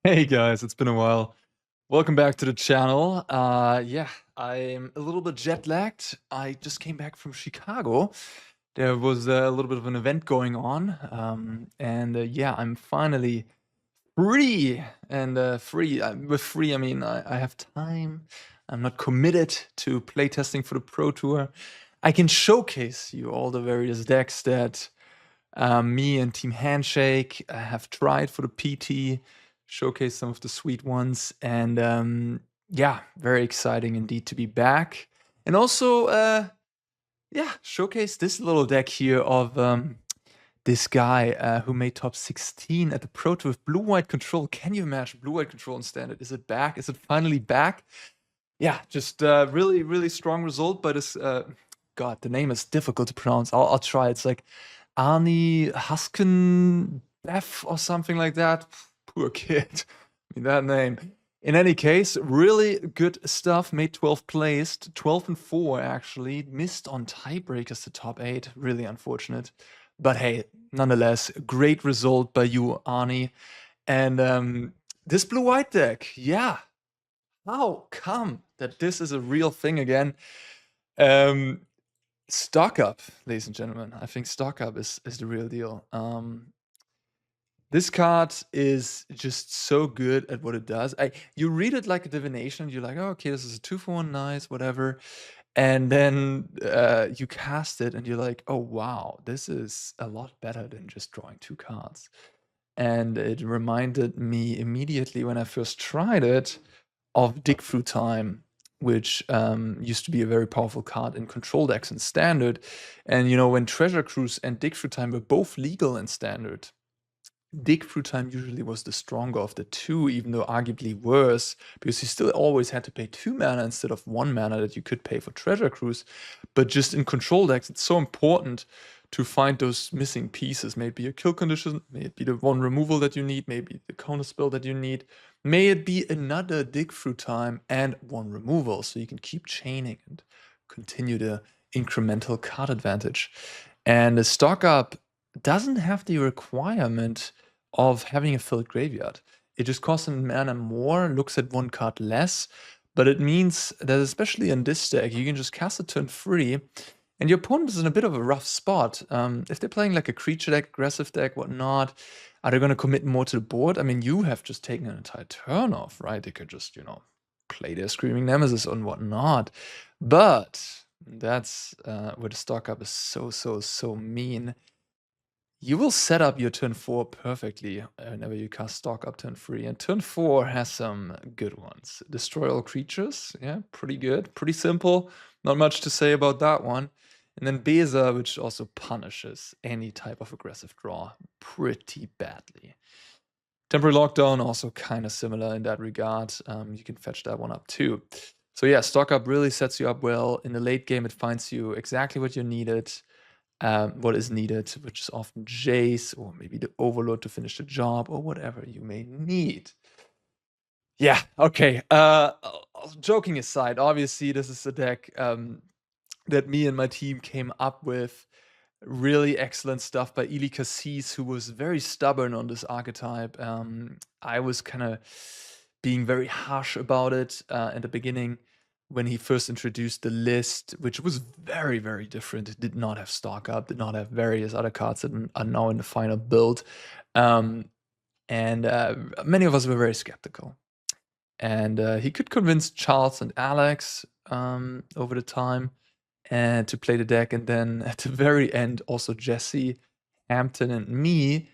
Hey guys, it's been a while. Welcome back to the channel. Yeah, I'm a little bit jet lagged. I just came back from Chicago. There was a little bit of an event going on, and yeah, I'm finally free. And free, with free, I mean I have time. I'm not committed to playtesting for the Pro Tour. I can showcase you all the various decks that me and Team Handshake have tried for the PT, showcase some of the sweet ones, and yeah, very exciting indeed to be back. And also, yeah, showcase this little deck here of this guy who made top 16 at the Pro Tour with blue-white control. Can you imagine blue-white control in standard? Is it back? Is it finally back? Yeah, just really, really strong result, but it's God, the name is difficult to pronounce. I'll try. It's like Arne Huschenbeth or something like that. Poor kid. I mean, that name. In any case, really good stuff. Made 12th placed, 12 and 4 actually. Missed on tiebreakers to top 8. Really unfortunate. But hey, nonetheless, great result by you, Arne. And this blue-white deck, yeah. How come that this is a real thing again? Um, Stock up, ladies and gentlemen. I think stock up is the real deal. This card is just so good at what it does. You read it like a divination. You're like, oh, okay, this is a 2-for-1, nice, whatever. And then you cast it, and you're like, oh wow, this is a lot better than just drawing 2 cards. And it reminded me immediately when I first tried it of Dig Through Time, which used to be a very powerful card in control decks in Standard. And when Treasure Cruise and Dig Through Time were both legal in Standard, Dig Through Time usually was the stronger of the two, even though arguably worse, because you still always had to pay 2 mana instead of 1 mana that you could pay for Treasure Cruise. But just in control decks, it's so important to find those missing pieces. Maybe a kill condition, may it be the 1 removal that you need, maybe the counter spell that you need, may it be another Dig Through Time and 1 removal, so you can keep chaining and continue the incremental card advantage. And the stock up doesn't have the requirement of having a filled graveyard. It just costs a mana more, looks at 1 card less, but it means that especially in this deck, you can just cast it turn 3, and your opponent is in a bit of a rough spot. If they're playing like a creature deck, aggressive deck, whatnot, are they going to commit more to the board? I mean, you have just taken an entire turn off, right? They could just, play their Screaming Nemesis and whatnot. But that's where the stock up is so mean. You will set up your turn 4 perfectly whenever you cast stock up turn 3. And turn 4 has some good ones. Destroy all creatures. Yeah, pretty good. Pretty simple. Not much to say about that one. And then Beza, which also punishes any type of aggressive draw pretty badly. Temporary Lockdown, also kind of similar in that regard. You can fetch that one up too. So yeah, stock up really sets you up well. In the late game, it finds you exactly what you needed. What is needed, which is often Jace or maybe the Overlord to finish the job or whatever you may need. Yeah, okay. Joking aside, obviously this is a deck that me and my team came up with. Really excellent stuff by Eli Cassis, who was very stubborn on this archetype. I was kind of being very harsh about it in the beginning when he first introduced the list, which was very, very different. It did not have stock up, did not have various other cards that are now in the final build. And many of us were very skeptical. And he could convince Charles and Alex over the time and to play the deck. And then at the very end, also Jesse, Hampton, and me.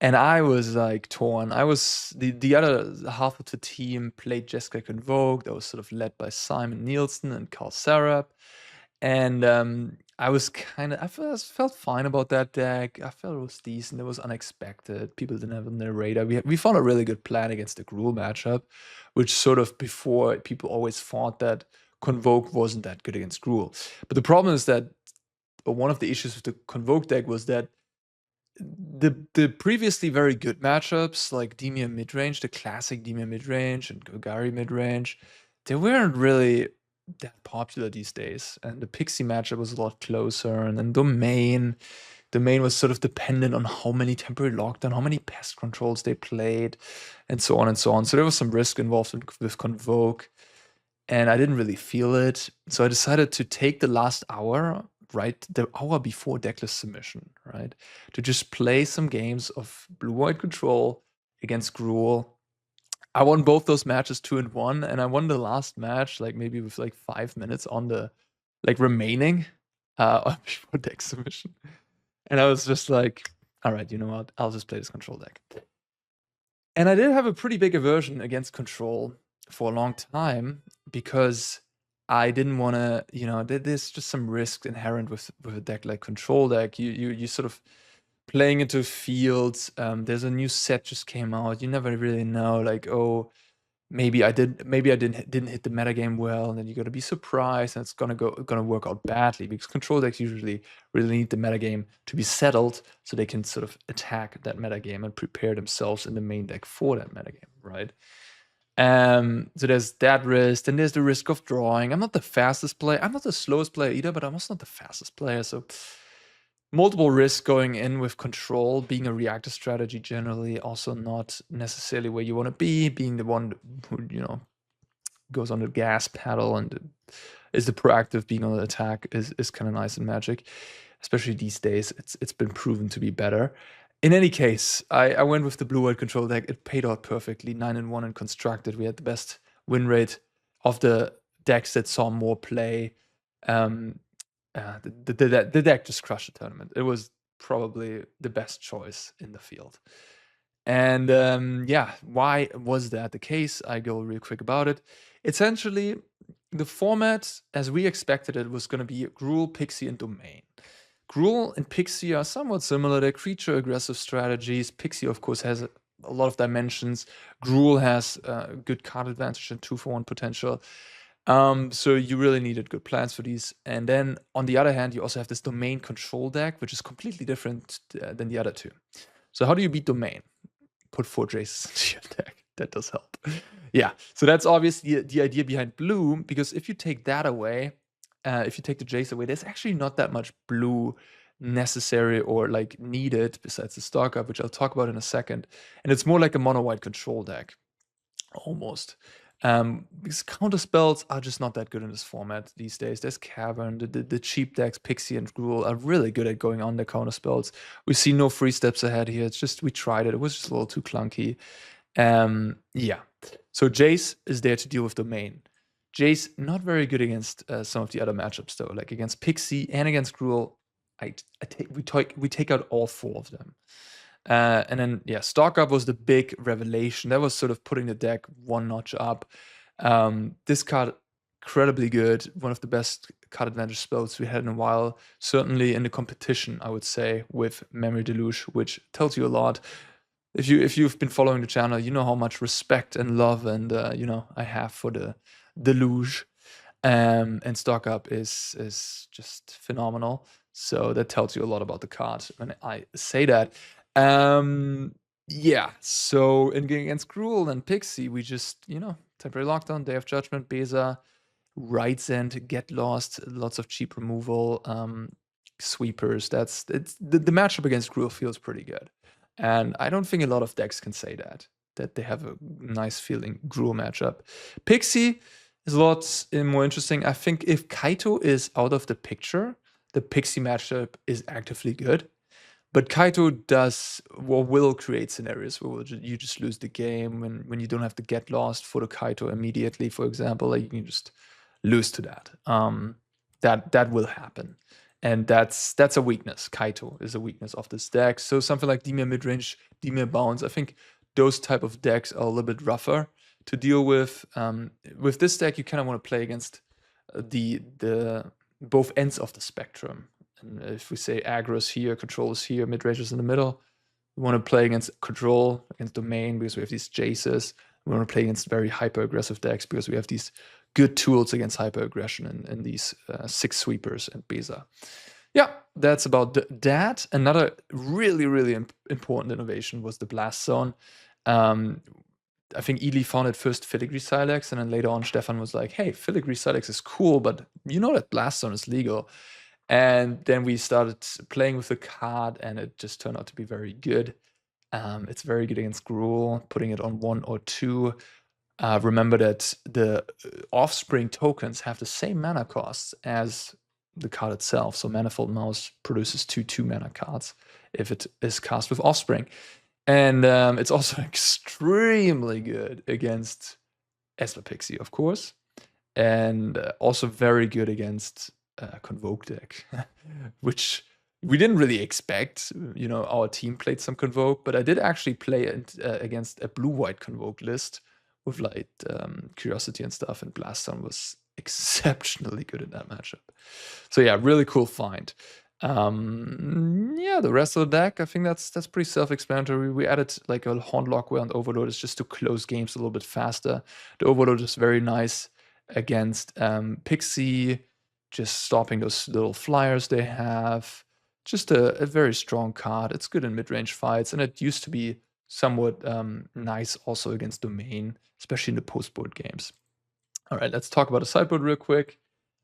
And I was like torn. I was the other half of the team played Jessica Convoke. That was sort of led by Simon Nielsen and Carl Sarap. And I was I felt fine about that deck. I felt it was decent. It was unexpected. People didn't have it on their radar. We found a really good plan against the Gruul matchup, which sort of before people always thought that Convoke wasn't that good against Gruul. But the problem is that one of the issues with the Convoke deck was that the previously very good matchups like Dimir midrange, the classic Dimir midrange and Golgari midrange, they weren't really that popular these days. And the Pixie matchup was a lot closer. And then Domain Domain was sort of dependent on how many temporary lockdown, how many pest controls they played, and so on and so on. So there was some risk involved with Convoke, and I didn't really feel it. So I decided to take the last hour, right, the hour before decklist submission, right, to just play some games of blue-white control against Gruul. I won both those matches 2-1, and I won the last match like maybe with like 5 minutes on the like remaining before deck submission. And I was just like, all right, you know what? I'll just play this control deck. And I did have a pretty big aversion against control for a long time because I didn't want to, there's just some risk inherent with a deck like control deck. You sort of playing into fields. There's a new set just came out. You never really know, like, oh, maybe I didn't hit the metagame well, and then you're gonna be surprised, and it's gonna work out badly, because control decks usually really need the metagame to be settled so they can sort of attack that metagame and prepare themselves in the main deck for that metagame, right? So there's that risk, and there's the risk of drawing. I'm not the fastest player, I'm not the slowest player either, but I'm also not the fastest player, so multiple risks going in with control, being a reactor strategy generally, also not necessarily where you want to be, being the one who, goes on the gas pedal and is the proactive, being on the attack is kind of nice in Magic, especially these days. It's been proven to be better. In any case, I went with the blue-white control deck. It paid out perfectly, 9-1 in Constructed. We had the best win rate of the decks that saw more play. The deck just crushed the tournament. It was probably the best choice in the field. And why was that the case? I go real quick about it. Essentially, the format, as we expected it, was going to be Gruul, Pixie, and Domain. Gruul and Pixie are somewhat similar. They're creature-aggressive strategies. Pixie, of course, has a lot of dimensions. Gruul has good card advantage and 2-for-1 potential. So you really needed good plans for these. And then on the other hand, you also have this Domain control deck, which is completely different than the other two. So how do you beat Domain? Put 4 Jaces into your deck. That does help. Yeah, so that's obviously the idea behind blue, because if you take that away, if you take the Jace away, there's actually not that much blue necessary or like needed besides the stock up, which I'll talk about in a second. And it's more like a mono-white control deck, almost. Because counter spells are just not that good in this format these days. There's Cavern, the cheap decks, Pixie and Gruul, are really good at going on the counter spells. We see no free steps ahead here. It's just, we tried it. It was just a little too clunky. Yeah. So Jace is there to deal with Domain. Jace, not very good against some of the other matchups, though. Like against Pixie and against Gruul, we take out all 4 of them. And then, yeah, Stock Up was the big revelation. That was sort of putting the deck one notch up. This card, incredibly good. One of the best card advantage spells we had in a while. Certainly in the competition, I would say, with Memory Deluge, which tells you a lot. If you've been following the channel, you know how much respect and love and I have for the Deluge. And Stock Up is just phenomenal. So that tells you a lot about the card when I say that. Yeah, so in going against Gruul and Pixie, we just, temporary lockdown, Day of Judgment, Beza, Right's End, Get Lost, lots of cheap removal, sweepers. The matchup against Gruul feels pretty good. And I don't think a lot of decks can say that they have a nice feeling Gruul matchup. Pixie is a lot more interesting. I think if Kaito is out of the picture, the Pixie matchup is actively good. But Kaito does or will create scenarios where you just lose the game when you don't have to get lost for the Kaito immediately, for example. Like you can just lose to that. That will happen. And that's a weakness. Kaito is a weakness of this deck. So something like Dimir midrange, Dimir bounce, I think those type of decks are a little bit rougher to deal with. With this deck, you kind of want to play against the both ends of the spectrum. And if we say aggro is here, control is here, mid-range is in the middle, we want to play against control, against domain, because we have these Jaces. We want to play against very hyper-aggressive decks because we have these good tools against hyper-aggression and these 6 sweepers and Beza. Yeah, that's about that. Another really, really important innovation was the Blast Zone. I think Ely found first Filigree Silex, and then later on Stefan was like, hey, Filigree Silex is cool, but you know that Blast Zone is legal. And then we started playing with the card, and it just turned out to be very good. It's very good against Gruul, putting it on 1 or 2. Remember that the offspring tokens have the same mana costs as the card itself. So Manifold Mouse produces 2 mana cards if it is cast with offspring. And it's also extremely good against Esper Pixie, of course, and also very good against Convoke deck, which we didn't really expect. You know, our team played some Convoke, but I did actually play it against a blue-white Convoke list with like Curiosity and stuff, and Blast was exceptionally good in that matchup. So yeah, really cool find. Yeah, the rest of the deck, I think that's pretty self-explanatory. We added like a Horned Lockware and Overload is just to close games a little bit faster. The Overload is very nice against Pixie, just stopping those little flyers they have. Just a very strong card. It's good in mid-range fights, and it used to be somewhat nice also against Domain, especially in the post-board games. All right, let's talk about the sideboard real quick.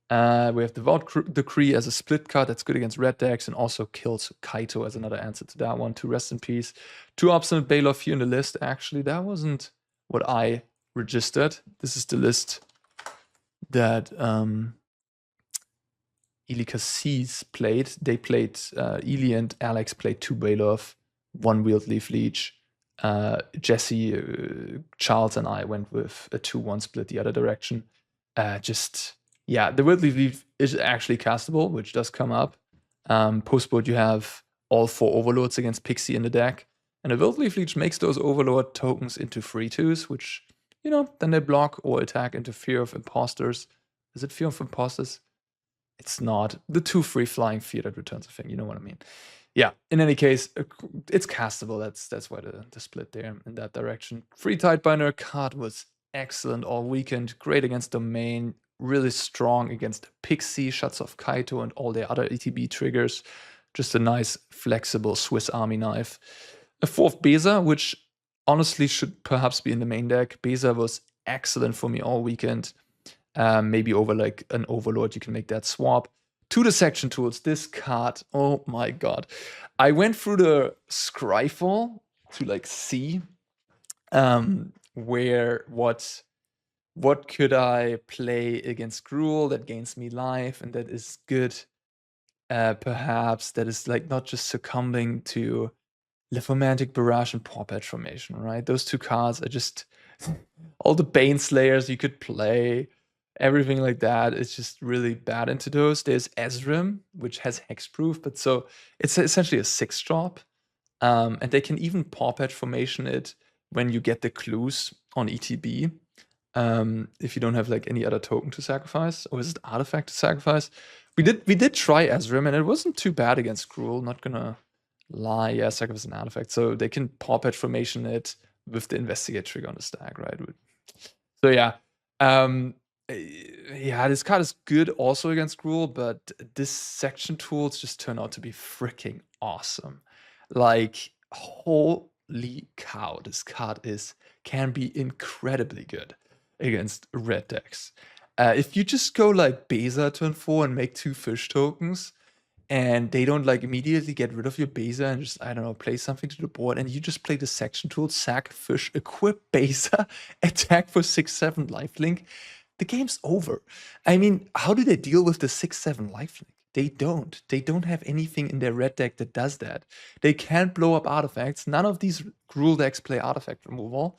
We have Devout Decree as a split card that's good against red decks and also kills Kaito as another answer to that one. 2 rest in peace. 2 Obstinate Baloth here in the list. Actually, that wasn't what I registered. This is the list that Eli Cassis played. They played, Eli and Alex played 2 Baloth, 1 Wheeled Leaf Leech. Jesse, Charles, and I went with a 2-1 split the other direction. Yeah, the Wheeled Leaf Leaf is actually castable, which does come up. Postboard, you have all 4 Overlords against Pixie in the deck. And a Wheeled Leaf Leech makes those Overlord tokens into 3/2s, which, you know, then they block or attack into Fear of Imposters. Is it Fear of Imposters? It's not. The 2 free flying fear that returns a thing, you know what I mean. Yeah, in any case, it's castable. That's why the split there in that direction. Free Tidebinder card was excellent all weekend. Great against Domain. Really strong against Pixie, shuts off Kaito and all the other ETB triggers. Just a nice, flexible Swiss Army knife. A 4th Beza, which honestly should perhaps be in the main deck. Beza was excellent for me all weekend. Maybe over like an Overlord, you can make that swap. To the section tools, this card, oh my god. I went through the Scryfall to like see where what could I play against Gruul that gains me life and that is good. Perhaps that is like not just succumbing to Lymphomantic Barrage and Paw Patch Formation, right? Those 2 cards are just all the Bane Slayers you could play, everything like that is just really bad into those. There's Ezrim, which has hexproof, but so it's essentially a 6-drop. And they can even Paw Patch Formation it when you get the clues on ETB. If you don't have like any other token to sacrifice, or is it artifact to sacrifice? We did try Ezrim, and it wasn't too bad against Gruul, not gonna lie. Yeah, sacrifice an artifact. So they can Paw Patch Formation it with the Investigate trigger on the stack, right? So yeah. Yeah, this card is good also against Gruul, but this section tools just turn out to be freaking awesome. Like, holy cow, this card can be incredibly good against red decks. If you just go like Beza turn 4 and make 2 fish tokens, and they don't like immediately get rid of your Beza and just, I don't know, play something to the board, and you just play the section tool, sack, fish, equip Beza, attack for 6/7 lifelink, the game's over. I mean, how do they deal with the 6/7 lifelink? They don't. They don't have anything in their red deck that does that. They can't blow up artifacts. None of these Gruul decks play artifact removal.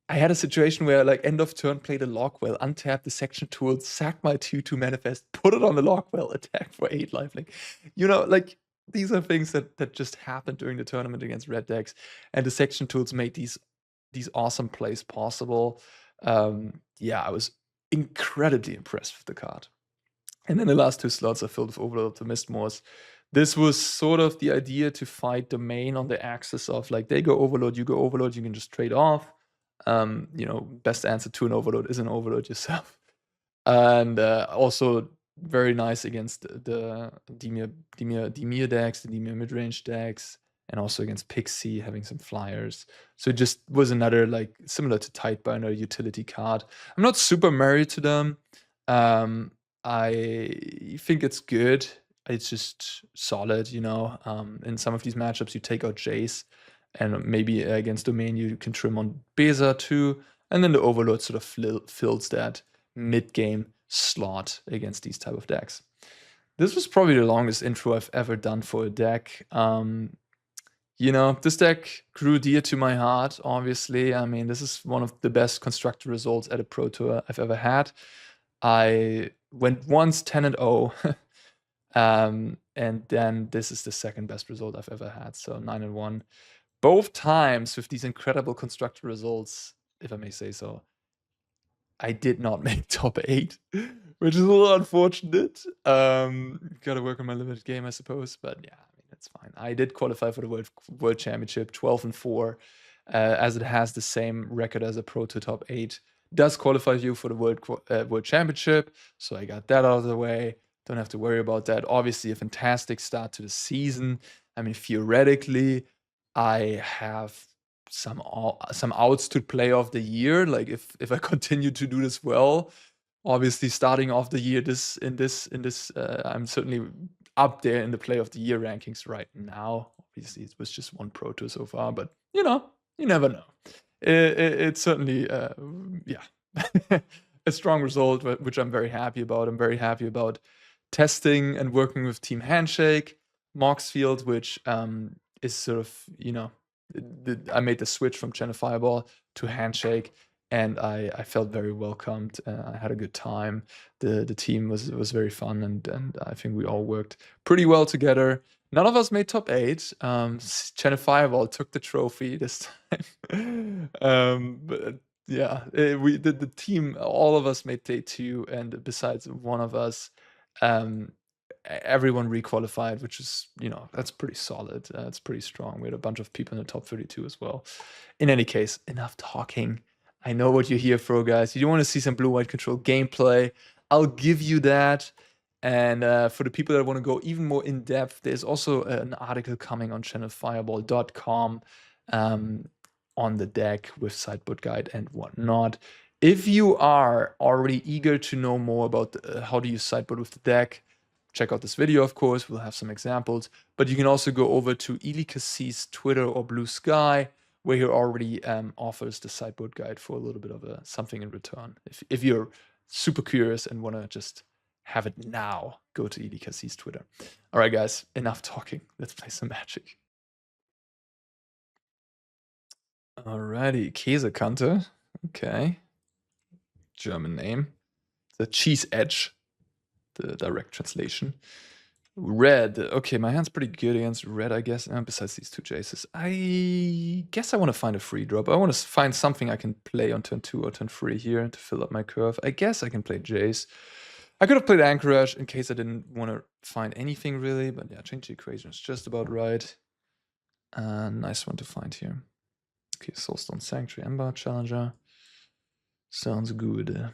I had a situation where, like, end of turn, played a Lockwell, untap the section tool, sack my 2/2 manifest, put it on the Lockwell, attack for 8 lifelink. You know, like, these are things that just happened during the tournament against red decks, and the section tools made these awesome plays possible. Yeah, I was incredibly impressed with the card. And then the last 2 slots are filled with Overlord to Mistmoors. This was sort of the idea to fight Domain on the axis of, like, they go Overlord, you can just trade off. You know, best answer to an Overlord is an Overlord yourself. And also very nice against the Dimir decks, the Dimir midrange decks, and also against Pixie, having some flyers. So it just was another, like, similar to Tidebinder utility card. I'm not super married to them. I think it's good. It's just solid, you know. In some of these matchups, you take out Jace, and maybe against Domain, you can trim on Beza too, and then the Overlord sort of fills that mid-game slot against these type of decks. This was probably the longest intro I've ever done for a deck. You know, this deck grew dear to my heart, obviously. I mean, this is one of the best constructed results at a Pro Tour I've ever had. I went once 10-0, and then this is the second best result I've ever had, so 9-1. Both times with these incredible constructed results, if I may say so, I did not make top 8, which is a little unfortunate. Gotta work on my limited game, I suppose, but yeah, I mean, that's fine. I did qualify for the World Championship, 12-4, as it has the same record as a Pro to top 8. Does qualify you for the World Championship, so I got that out of the way. Don't have to worry about that. Obviously, a fantastic start to the season. I mean, theoretically, I have some outs to play of the year. Like if I continue to do this well, obviously starting off the year I'm certainly up there in the play of the year rankings right now. Obviously, it was just one Pro Tour so far, but you know, you never know. It's certainly a strong result, which I'm very happy about. I'm very happy about testing and working with Team Handshake, Moxfield, which is sort of, you know, I made the switch from Channel Fireball to Handshake, and I felt very welcomed. I had a good time. The team was very fun, and I think we all worked pretty well together. None of us made top 8. Channel Fireball took the trophy this time. But yeah, the team, all of us made day 2, and besides one of us, everyone requalified, which is, you know, that's pretty solid. It's pretty strong. We had a bunch of people in the top 32 as well. In any case, enough talking. I know what you're here for, guys. You want to see some blue-white control gameplay. I'll give you that. And for the people that want to go even more in depth, there's also an article coming on channelfireball.com on the deck with sideboard guide and whatnot. If you are already eager to know more about how to use sideboard with the deck, check out this video, of course. We'll have some examples. But you can also go over to Elikassi's Twitter or Blue Sky, where he already offers the sideboard guide for a little bit of something in return. If you're super curious and want to just have it now, go to Elikassi's Twitter. All right, guys, enough talking. Let's play some Magic. Alrighty, Käsekante. Okay. German name. The cheese edge, the direct translation. Red. Okay, my hand's pretty good against red, I guess. Besides these 2 Jaces. I guess I want to find a free drop. I want to find something I can play on turn 2 or turn 3 here to fill up my curve. I guess I can play Jace. I could have played Anchorage in case I didn't want to find anything really, but yeah, change the equation is just about right. Nice one to find here. Okay, Soulstone Sanctuary, Ember, Challenger. Sounds good.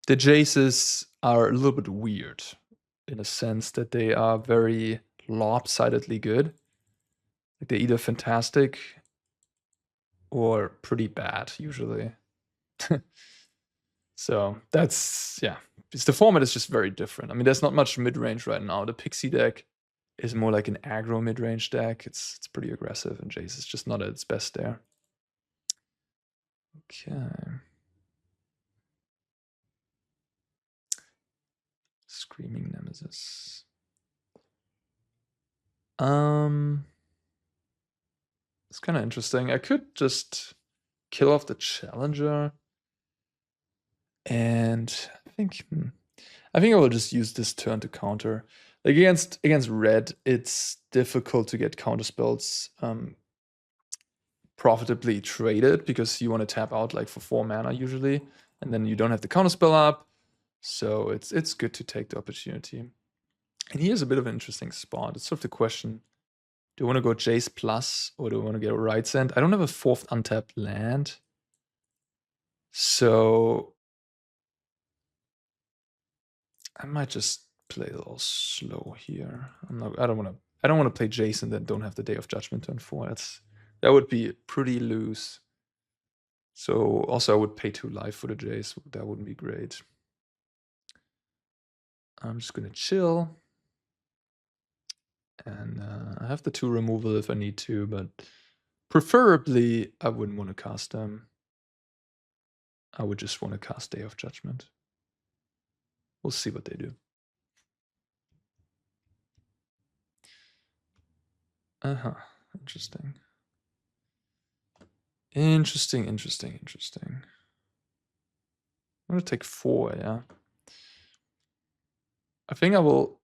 The Jaces are a little bit weird in a sense that they are very lopsidedly good. Like they're either fantastic or pretty bad usually. So that's, yeah, the format is just very different. I mean, there's not much mid-range right now. The Pixie deck is more like an aggro mid-range deck. It's pretty aggressive, and Jace is just not at its best there. Okay. Screaming Nemesis. It's kind of interesting. I could just kill off the Challenger, and I think I will just use this turn to counter. Like against red, it's difficult to get counter spells profitably traded because you want to tap out like for 4 mana usually, and then you don't have the counter spell up. So it's good to take the opportunity. And here's a bit of an interesting spot. It's sort of the question: do I want to go Jace plus, or do I want to get a Right Send? I don't have a 4th untapped land, so I might just play a little slow here. I don't want to play Jace and then don't have the Day of Judgment turn 4. That would be pretty loose. So also I would pay 2 life for the Jace. That wouldn't be great. I'm just gonna chill. And I have the 2 removal if I need to, but preferably I wouldn't want to cast them. I would just want to cast Day of Judgment. We'll see what they do. Uh-huh. Interesting. Interesting. I'm gonna take 4, yeah. I think I will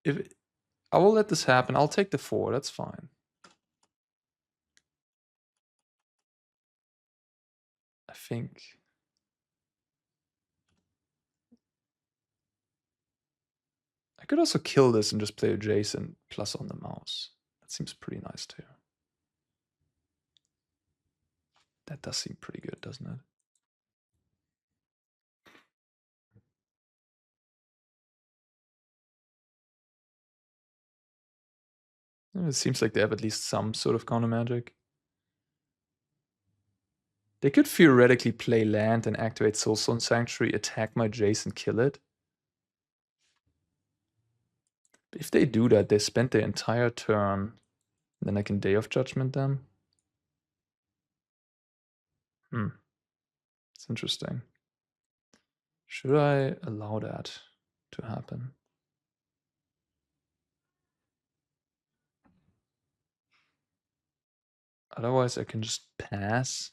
let this happen. I'll take the 4, that's fine. I think I could also kill this and just play a Jason plus on the mouse. That seems pretty nice too. That does seem pretty good, doesn't it? It seems like they have at least some sort of counter magic. They could theoretically play land and activate Soulstone Sanctuary, attack my Jace and kill it. But if they do that, they spend their entire turn. Then I can Day of Judgment them. It's interesting. Should I allow that to happen? Otherwise, I can just pass.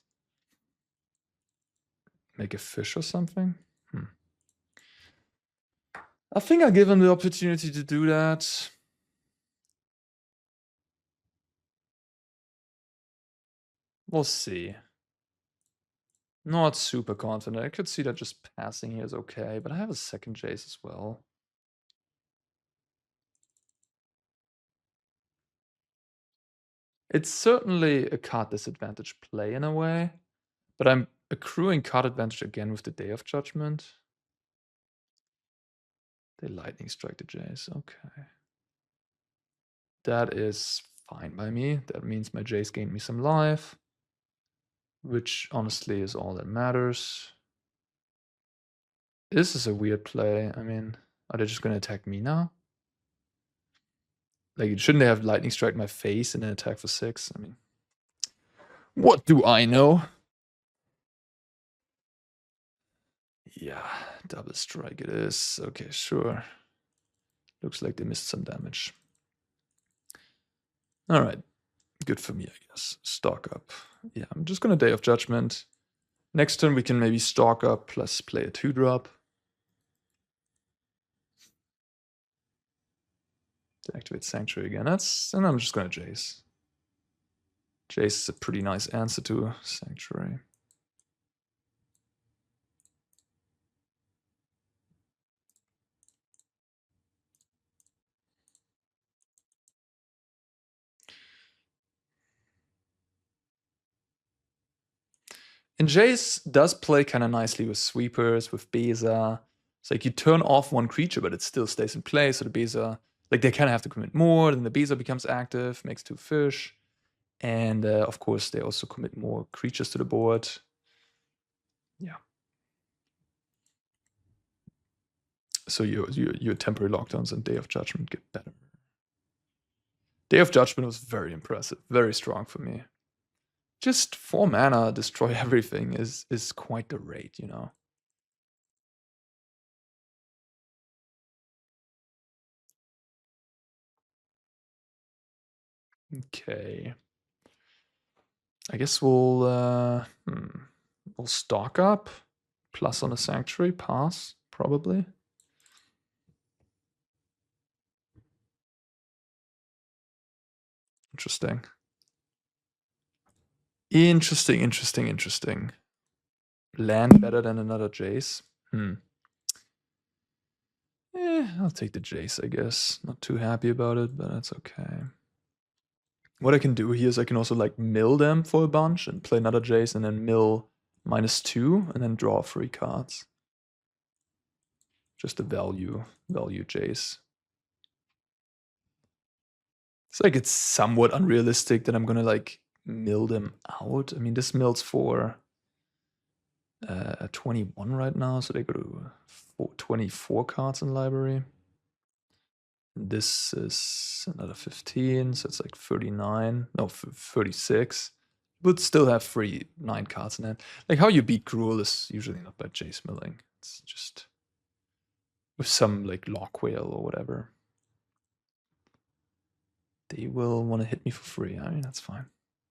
Make a fish or something? I think I'll give him the opportunity to do that. We'll see. Not super confident. I could see that just passing here is okay, but I have a second Jace as well. It's certainly a card disadvantage play in a way, but I'm accruing card advantage again with the Day of Judgment. They lightning strike the Jace, okay. That is fine by me. That means my Jace gained me some life, which honestly is all that matters. This is a weird play. I mean, are they just gonna attack me now? Like, shouldn't they have lightning strike my face and then attack for 6? I mean, what do I know? Yeah, double strike it is. Okay, sure. Looks like they missed some damage. All right, good for me, I guess. Stock up. Yeah, I'm just gonna Day of Judgment. Next turn we can maybe stock up plus play a 2-drop. To activate Sanctuary again. And I'm just gonna Jace. Jace is a pretty nice answer to Sanctuary. And Jace does play kind of nicely with sweepers, with Beza. It's like you turn off one creature, but it still stays in play. So the Beza, like they kind of have to commit more. Then the Beza becomes active, makes 2 fish. And of course, they also commit more creatures to the board. Yeah. So your temporary lockdowns and Day of Judgment get better. Day of Judgment was very impressive, very strong for me. Just 4 mana, destroy everything is quite the rate, you know. Okay. I guess we'll stock up. Plus on a Sanctuary, pass, probably. Interesting. Interesting. Land better than another Jace. I'll take the Jace, I guess. Not too happy about it, but that's okay. What I can do here is I can also like mill them for a bunch and play another Jace and then mill -2 and then draw 3 cards. Just a value Jace. It's like it's somewhat unrealistic that I'm gonna like mill them out. I mean, this mills for at 21 right now, so they go to 24 cards in library. This is another 15, so it's like 39. No, 36. Would still have 9 cards in hand. Like, how you beat Gruul is usually not by Jace Milling. It's just with some, like, Lock Whale or whatever. They will want to hit me for free. I mean, that's fine.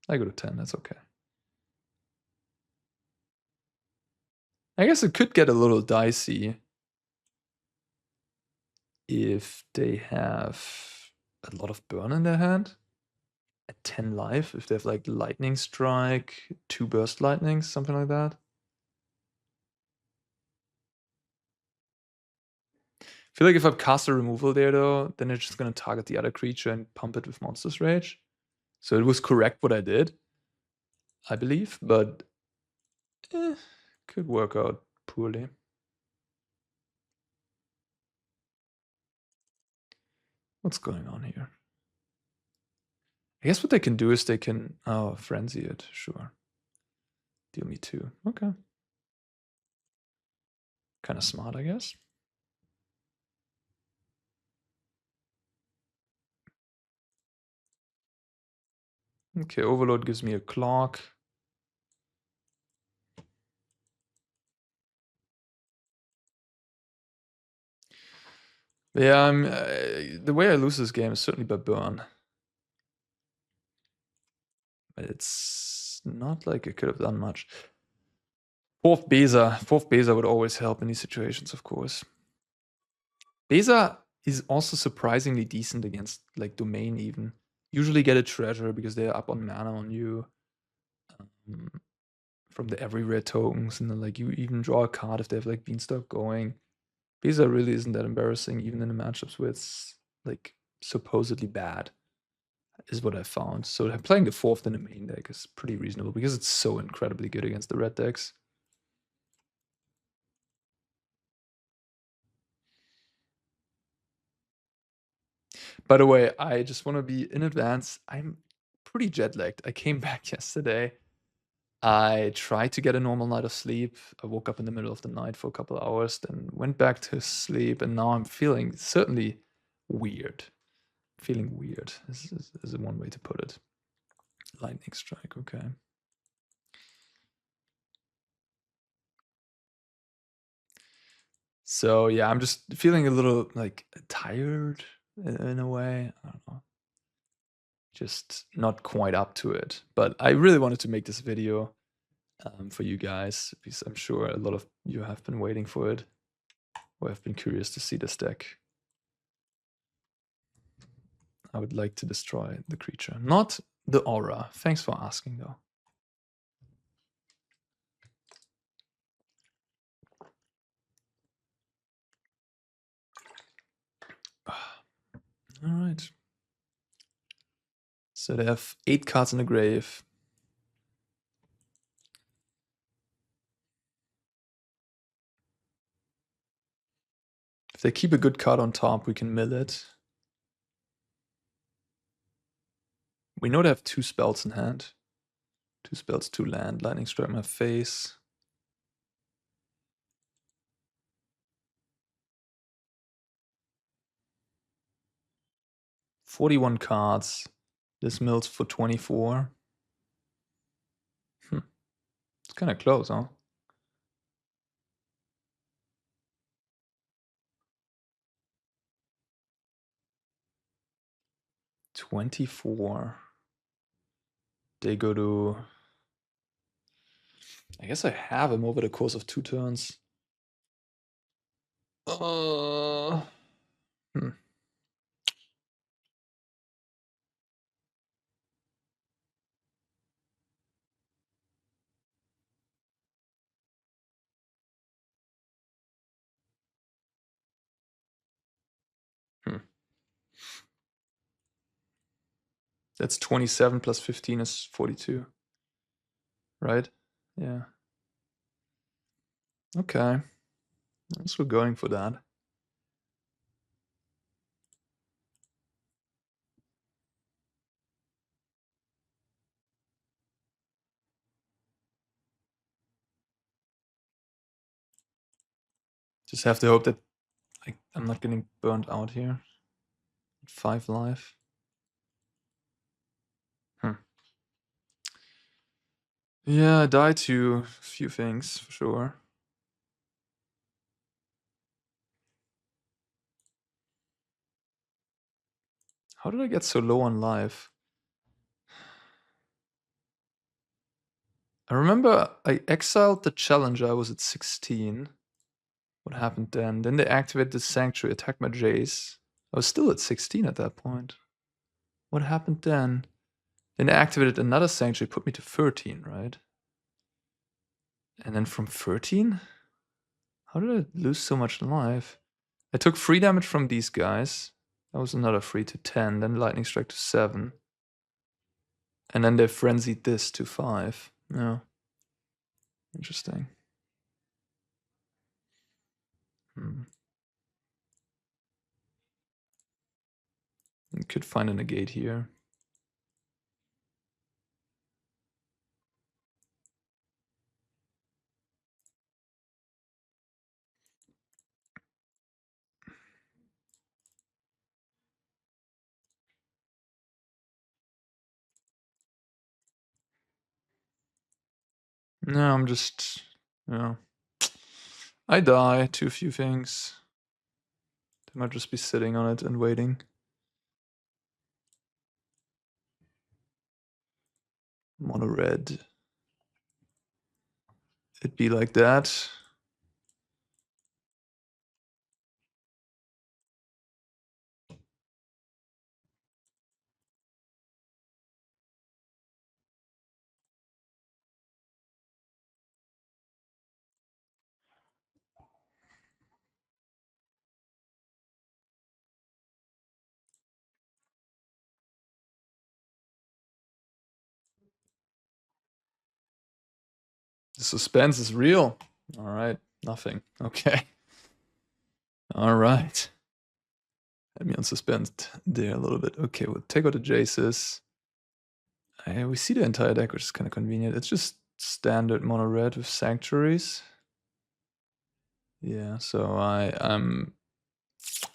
I go to 10, that's okay. I guess it could get a little dicey if they have a lot of burn in their hand. At 10 life, if they have like Lightning Strike, 2 Burst Lightnings, something like that. I feel like if I cast a removal there though, then it's just gonna target the other creature and pump it with Monster's Rage. So it was correct what I did, I believe, but could work out poorly. What's going on here? I guess what they can do is they can, frenzy it, sure. Deal me 2, okay. Kind of smart, I guess. Okay, Overload gives me a clock. Yeah, the way I lose this game is certainly by burn. But it's not like I could have done much. Fourth Beza would always help in these situations, of course. Beza is also surprisingly decent against like Domain even. Usually get a treasure because they're up on mana on you. From the every rare tokens, and then like you even draw a card if they have like Beanstalk going. Beza really isn't that embarrassing, even in the matchups where it's like supposedly bad, is what I found. So playing the fourth in the main deck is pretty reasonable because it's so incredibly good against the red decks. By the way, I just want to be in advance. I'm pretty jet lagged. I came back yesterday. I tried to get a normal night of sleep. I woke up in the middle of the night for a couple of hours, then went back to sleep, and now I'm feeling certainly weird. Feeling weird is one way to put it. Lightning strike, okay. So yeah, I'm just feeling a little like tired in a way. I don't know. Just not quite up to it. But I really wanted to make this video for you guys because I'm sure a lot of you have been waiting for it or have been curious to see this deck. I would like to destroy the creature, not the aura. Thanks for asking though. All right. So they have 8 cards in the grave. If they keep a good card on top, we can mill it. We know they have 2 spells in hand. 2 spells, 2 land. Lightning strike my face. "41 cards. This mills for 24. It's kind of close, huh? "24. They go to... I guess I have him over the course of 2 turns. Uh, hmm. Hmm. That's 27 plus 15 is 42. Right? Yeah. Okay. I guess we're going for that. Just have to hope that I'm not getting burned out here. 5 life. Yeah, I died to a few things for sure. How did I get so low on life? I remember I exiled the challenger. I was at 16. What happened then? Then they activated the sanctuary, attacked my Jace. I was still at 16 at that point. What happened then? Then they activated another sanctuary, put me to 13, right? And then from 13? How did I lose so much life? I took 3 damage from these guys. That was another 3 to 10. Then lightning strike to 7. And then they frenzied this to 5. Yeah. Interesting. You could find a negate here. No, I'm just, yeah. I die to a few things. They might just be sitting on it and waiting. Mono red. It'd be like that. The suspense is real. All right, nothing. Okay. All right. Had me on suspense there a little bit. Okay, we'll take out the Jaces. We see the entire deck, which is kind of convenient. It's just standard mono red with sanctuaries. Yeah, so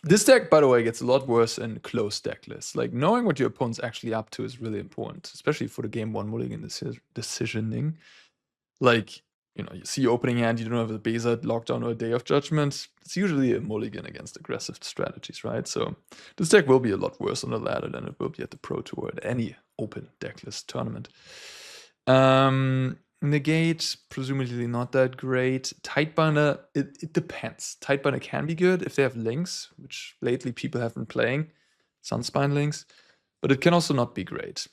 this deck, by the way, gets a lot worse in close deck lists. Like, knowing what your opponent's actually up to is really important, especially for the game 1 mulligan decisioning. Like, you see your opening hand, you don't have a Beza lockdown or a Day of Judgment. It's usually a mulligan against aggressive strategies, right? So this deck will be a lot worse on the ladder than it will be at the Pro Tour at any open decklist tournament. Negate, presumably not that great. Tidebinder, it depends. Tidebinder can be good if they have links, which lately people have been playing, Sunspine links, but it can also not be great.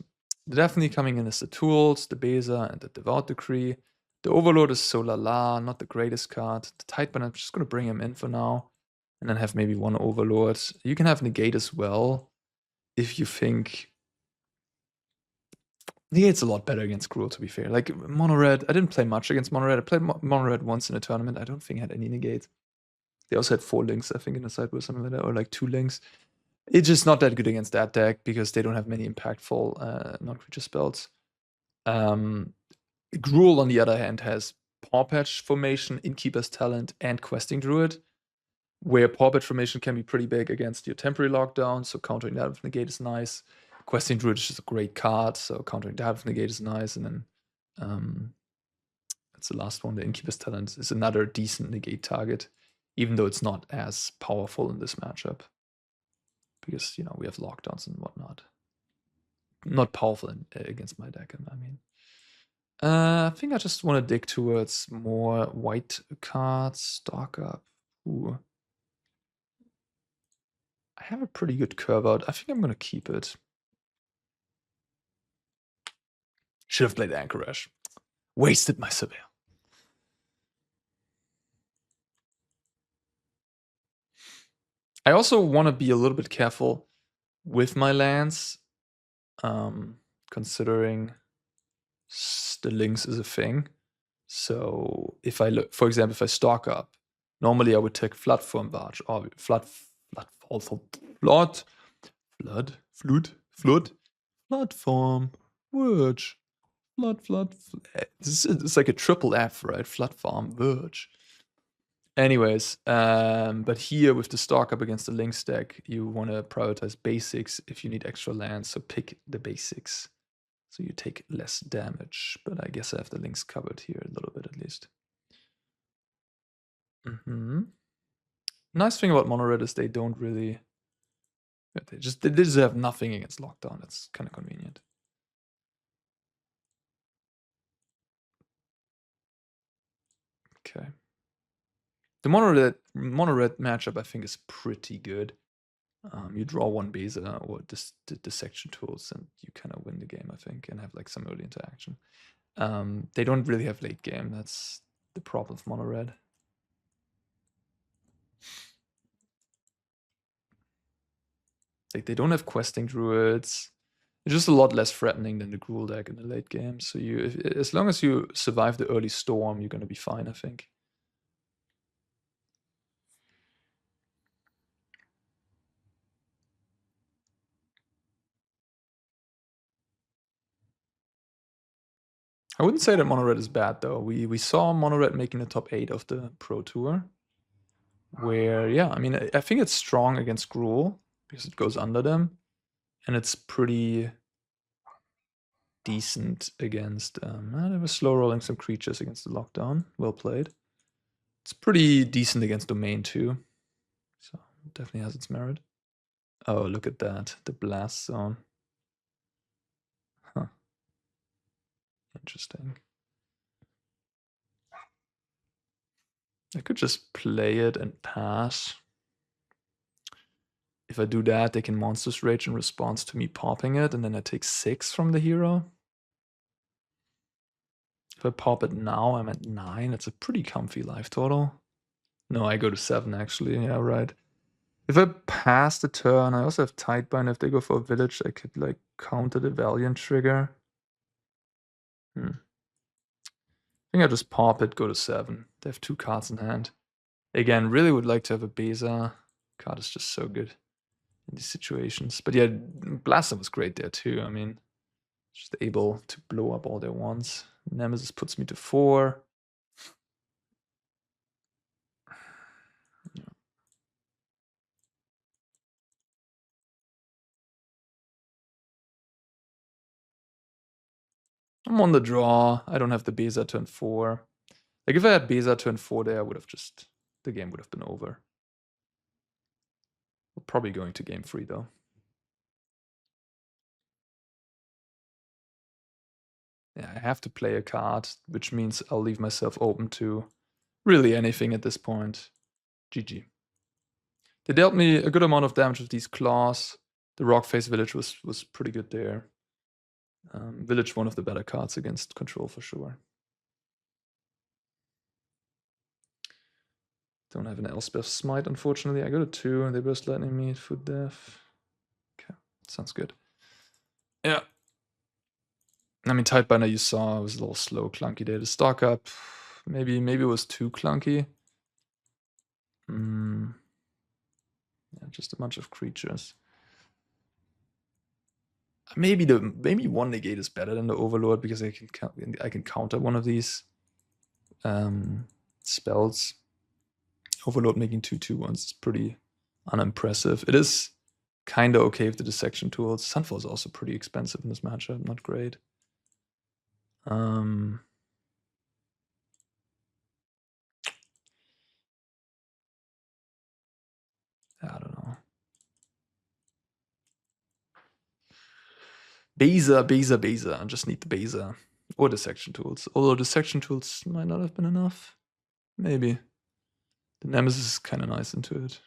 Definitely coming in is the tools, the Beza, and the Devout Decree. The Overlord is so la, not the greatest card. The Tidebinder, I'm just going to bring him in for now, and then have maybe one Overlord. You can have Negate as well, if you think Negate's a lot better against Gruul, to be fair. Like, Mono Red, I didn't play much against Mono Red. I played Mono Red once in a tournament. I don't think I had any Negate. They also had 4 links, I think, in the sideboard or something like that, or like 2 links. It's just not that good against that deck because they don't have many impactful non-creature spells. Gruul, on the other hand, has Paw Patch Formation, Innkeeper's Talent, and Questing Druid, where Paw Patch Formation can be pretty big against your temporary lockdown, so countering that with Negate is nice. Questing Druid is just a great card, so countering that with Negate is nice, and then that's the last one. The Innkeeper's Talent is another decent Negate target, even though it's not as powerful in this matchup. Because, we have lockdowns and whatnot. Not powerful against my deck, I mean. I think I just want to dig towards more white cards. Stock up. Ooh. I have a pretty good curve out. I think I'm going to keep it. Should have played Anchorage. Wasted my Surveil. I also want to be a little bit careful with my lands, considering the links is a thing. So if I look, for example, if I stock up, normally I would take Flood Form Barge, or Flood Form, Verge, Flood. It's like a triple F, right? Flood Farm, Verge. Anyways, but here with the stock up against the Lynx deck, you want to prioritize basics if you need extra lands, so pick the basics. So you take less damage, but I guess I have the Lynx covered here a little bit at least. Nice thing about Monored is they don't really... They just have nothing against lockdown. That's kind of convenient. Okay. The Monored matchup, I think, is pretty good. You draw one Beza or dissection tools, and you kind of win the game, I think, and have like some early interaction. They don't really have late game. That's the problem with Monored. Like, they don't have questing druids. It's just a lot less threatening than the Gruul deck in the late game. So as long as you survive the early storm, you're gonna be fine, I think. I wouldn't say that Monored is bad though. We saw Monored making the top 8 of the Pro Tour. Where, yeah, I mean, I think it's strong against Gruul because it goes under them. And it's pretty decent against... they were slow rolling some creatures against the lockdown. Well played. It's pretty decent against Domain too. So it definitely has its merit. Oh, look at that. The blast zone. Huh. Interesting. I could just play it and pass. If I do that, they can Monstrous Rage in response to me popping it, and then I take 6 from the hero. If I pop it now, I'm at 9. It's a pretty comfy life total. No, I go to 7 actually. Yeah, right. If I pass the turn, I also have Tidebind. If they go for a village, I could like counter the Valiant trigger. I think I just pop it, go to 7. They have 2 cards in hand. Again, really would like to have a Beza. Card is just so good in these situations. But yeah, Blaster was great there too. I mean, just able to blow up all their ones. Nemesis puts me to 4. I'm on the draw. I don't have the Beza turn 4. Like, if I had Beza turn 4 there, I would have just... the game would have been over. We're probably going to game 3 though. Yeah, I have to play a card, which means I'll leave myself open to really anything at this point. GG. They dealt me a good amount of damage with these claws. The Rockface Village was pretty good there. Village, one of the better cards against control for sure. Don't have an Elspeth Smite, unfortunately. I got a 2, and they burst lightning me for death. Okay, sounds good. Yeah. I mean, Tidebinder you saw was a little slow, clunky there. The stock up, maybe it was too clunky. Yeah, just a bunch of creatures. Maybe one negate is better than the Overlord because I can counter one of these spells. Overlord making 2/2/1s is pretty unimpressive. It is kind of okay with the dissection tools. Sunfall is also pretty expensive in this matchup, not great. I don't know. Beza. I just need the Beza. Or dissection tools. Although dissection tools might not have been enough. Maybe. The Nemesis is kind of nice into it.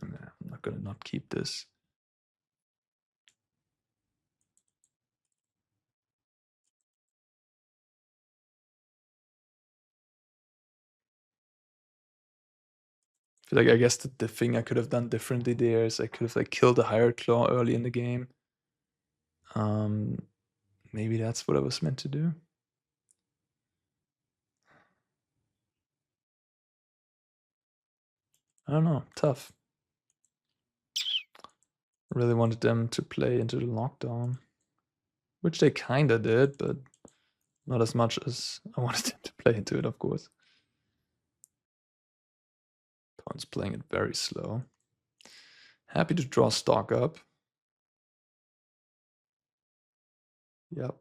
I'm not gonna not keep this. I feel like I guess the thing I could have done differently there is I could have like killed a Hired Claw early in the game. Maybe that's what I was meant to do. I don't know. Tough. I really wanted them to play into the lockdown, which they kinda did, but not as much as I wanted them to play into it, of course. Opponent's playing it very slow. Happy to draw stock up. Yep.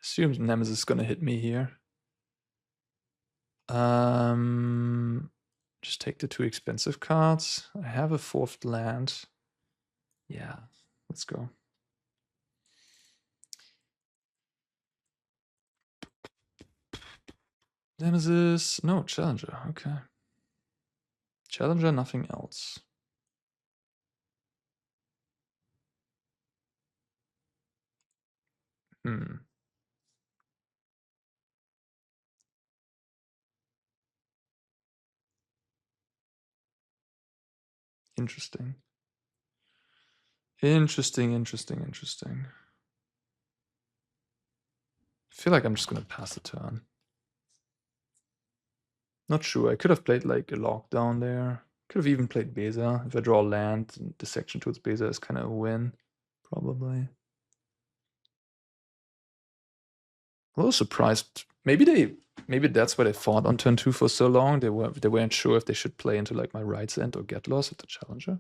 Assumes Nemesis is gonna hit me here. Just take the 2 expensive cards. I have a 4th land. Yeah, let's go. Nemesis, no, Challenger, okay. Challenger, nothing else. Interesting. Interesting. I feel like I'm just gonna pass the turn. Not sure. I could have played like a lockdown there. Could have even played Beza. If I draw land, the section towards Beza is kind of a win, probably. A little surprised. Maybe that's why they fought on turn 2 for so long. They weren't sure if they should play into like my Right's End or Get Lost at the Challenger.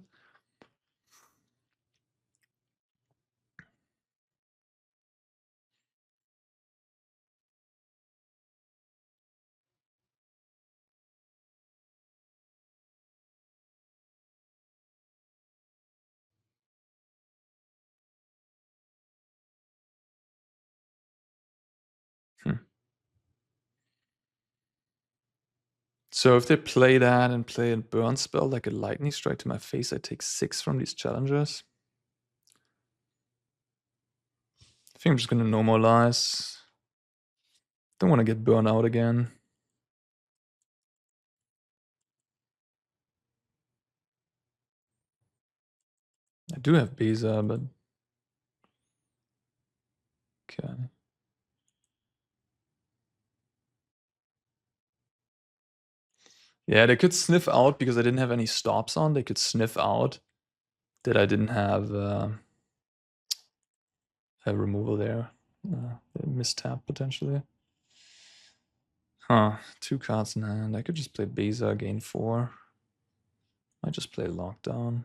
So if they play that and play a burn spell like a lightning strike to my face, I take 6 from these challengers. I think I'm just gonna normalize. Don't want to get burned out again. I do have Beza, but okay. Yeah, they could sniff out because I didn't have any stops on. They could sniff out that I didn't have a removal there. They mistap potentially. Huh, 2 cards in hand. I could just play Beza, gain 4. I just play Lockdown.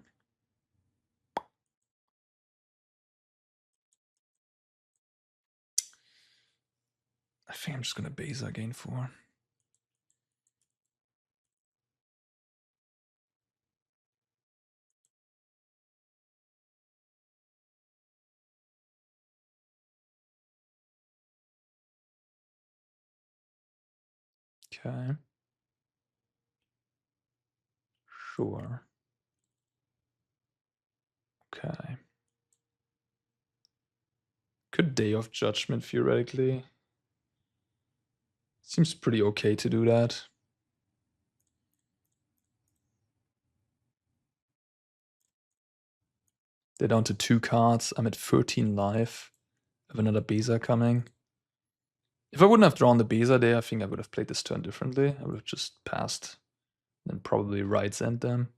I think I'm just gonna Beza, gain 4. Okay. Sure. Okay. Could Day of Judgment theoretically. Seems pretty okay to do that. They're down to 2 cards. I'm at 13 life. I have another Beza coming. If I wouldn't have drawn the Beza there, I think I would have played this turn differently. I would have just passed and probably Right's End them.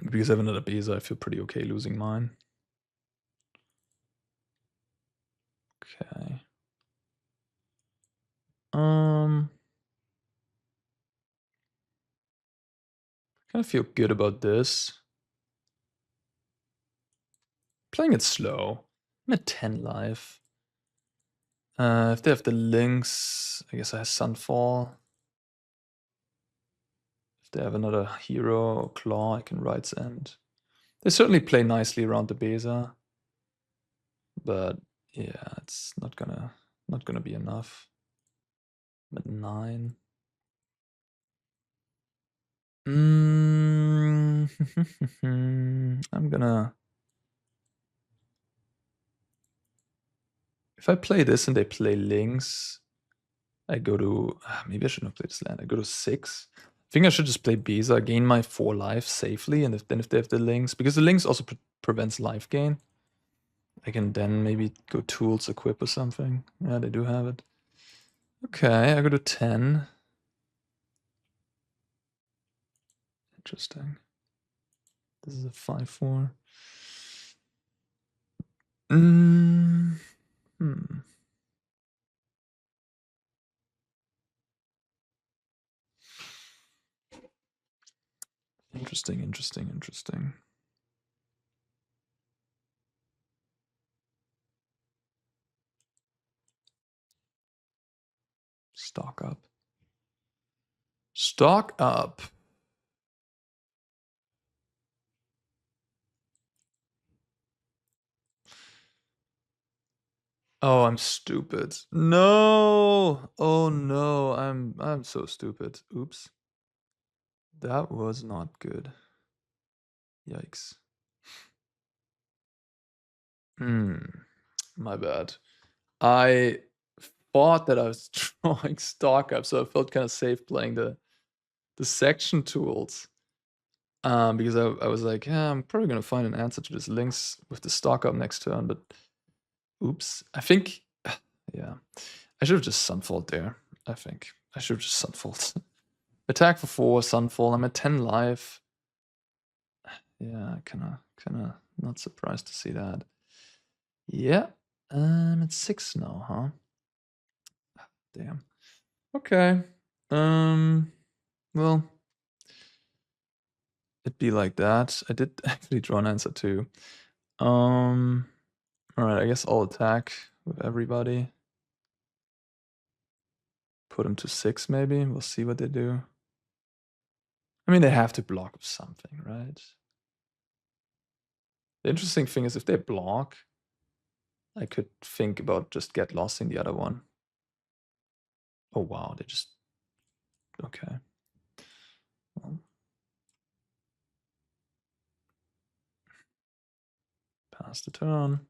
Because I have another Beza, I feel pretty okay losing mine. Okay. I kind of feel good about this. Playing it slow. I'm at 10 life. If they have the links, I guess I have Sunfall. If they have another hero or claw, I can Right's End. They certainly play nicely around the Beza. But yeah, it's not gonna be enough. I'm at 9. I'm gonna... If I play this and they play links, I go to... maybe I shouldn't have played this land. I go to 6. I think I should just play Beza, gain my 4 life safely, and if they have the links... Because the links also prevents life gain. I can then maybe go tools, equip or something. Yeah, they do have it. Okay, I go to 10. Interesting. This is a 5-4. Hmm. Interesting, interesting, interesting. Stock up. Stock up. Oh, I'm stupid. No. Oh no, I'm so stupid. Oops. That was not good. Yikes. My bad. I thought that I was drawing stock up, so I felt kind of safe playing the section tools. Because I was like, yeah, I'm probably gonna find an answer to this links with the stock up next turn, but oops. I think, yeah, I should have just Sunfall there. I think I should have just Sunfall. Attack for 4, Sunfall. I'm at 10 life. Yeah, kinda not surprised to see that. Yeah, I'm at 6 now, huh? Damn. Okay. Well, it'd be like that. I did actually draw an answer too. All right, I guess I'll attack with everybody. Put them to 6 maybe. We'll see what they do. I mean, they have to block with something, right? The interesting thing is if they block, I could think about just get lossing the other one. Oh wow, they just... Okay. Well, pass the turn.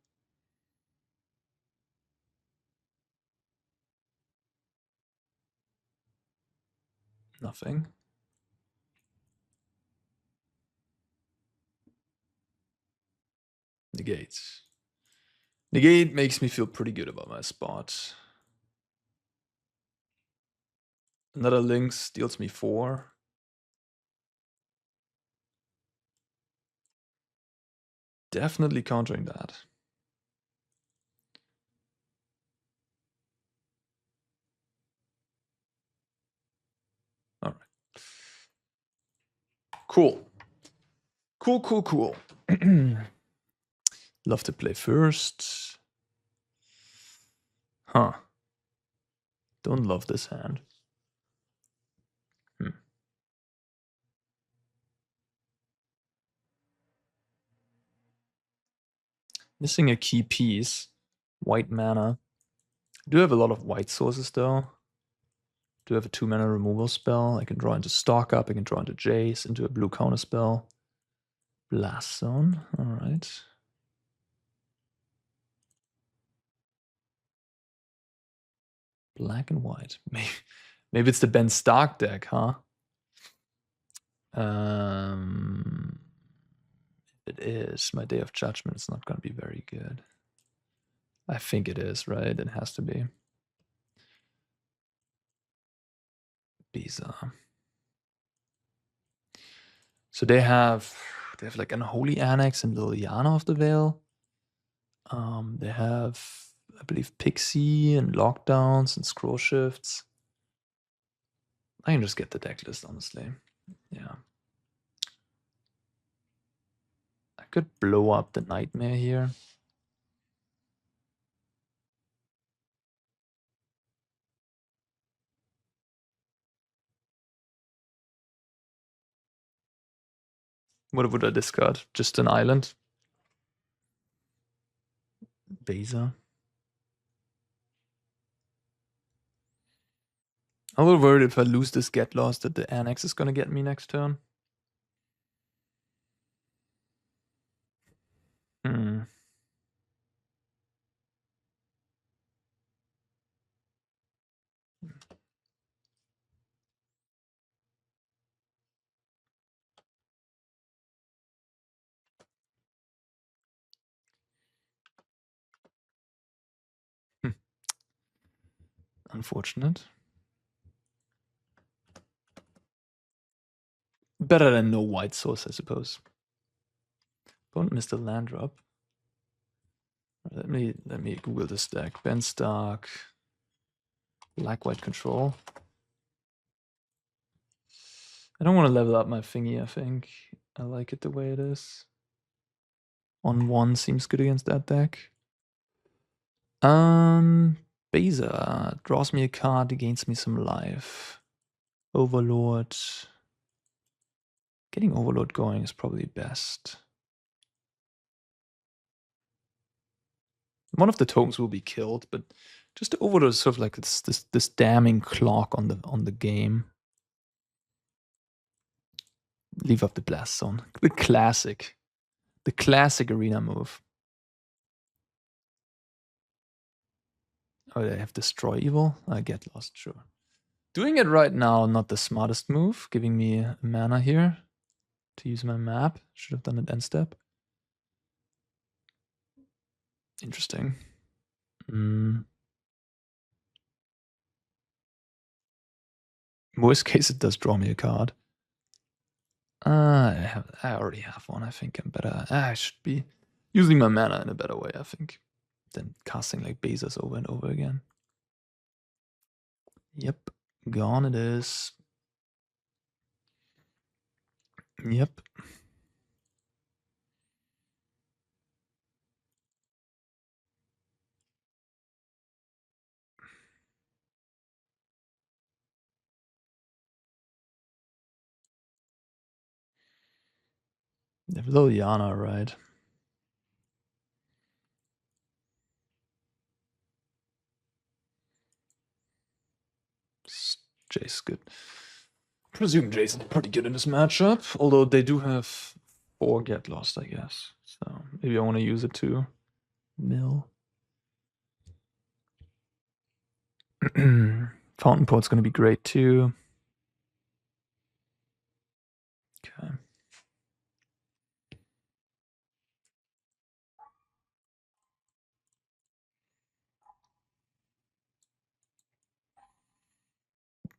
Nothing. Negate. Negate makes me feel pretty good about my spot. Another Lynx deals me 4. Definitely countering that. All right. Cool. Cool. Love to play first. Huh. Don't love this hand. Missing a key piece. White mana. I do have a lot of white sources though. Do have a 2-mana removal spell. I can draw into Stock Up. I can draw into Jace, into a blue counter spell. Blast Zone. All right. Black and white. Maybe it's the Ben Stark deck, huh? If it is, my Day of Judgment is not going to be very good. I think it is, right? It has to be. Bizarre. So they have like Unholy Annex and Liliana of the Veil. They have, I believe, Pixie and Lockdowns and Scroll Shifts. I can just get the deck list, honestly. Yeah. I could blow up the Nightmare here. What would I discard? Just an island? Beza. I'm a little worried if I lose this Get Lost that the Annex is going to get me next turn. Unfortunate. Better than no white source, I suppose. Don't miss the land drop. Let me Google this deck. Ben Stark. Black-white control. I don't want to level up my thingy, I think. I like it the way it is. 1/1 seems good against that deck. Beza draws me a card, gains me some life. Overlord. Getting Overlord going is probably best. One of the tokens will be killed, but just the Overlord is sort of like this damning clock on the game. Leave up the blast zone. The classic arena move. Oh, they have destroy evil? I get lost, sure. Doing it right now, not the smartest move. Giving me mana here to use my map. Should have done it end step. Interesting. Worst case, it does draw me a card. I already have one. I think I'm better. I should be using my mana in a better way, I think, than casting like Bezos over and over again. Yep, gone it is. Yep. They have Liliana, right? Jace good. I presume Jace is pretty good in this matchup, although they do have 4 get lost, I guess. So maybe I want to use it to mill. Fountain Port's going to be great too. Okay.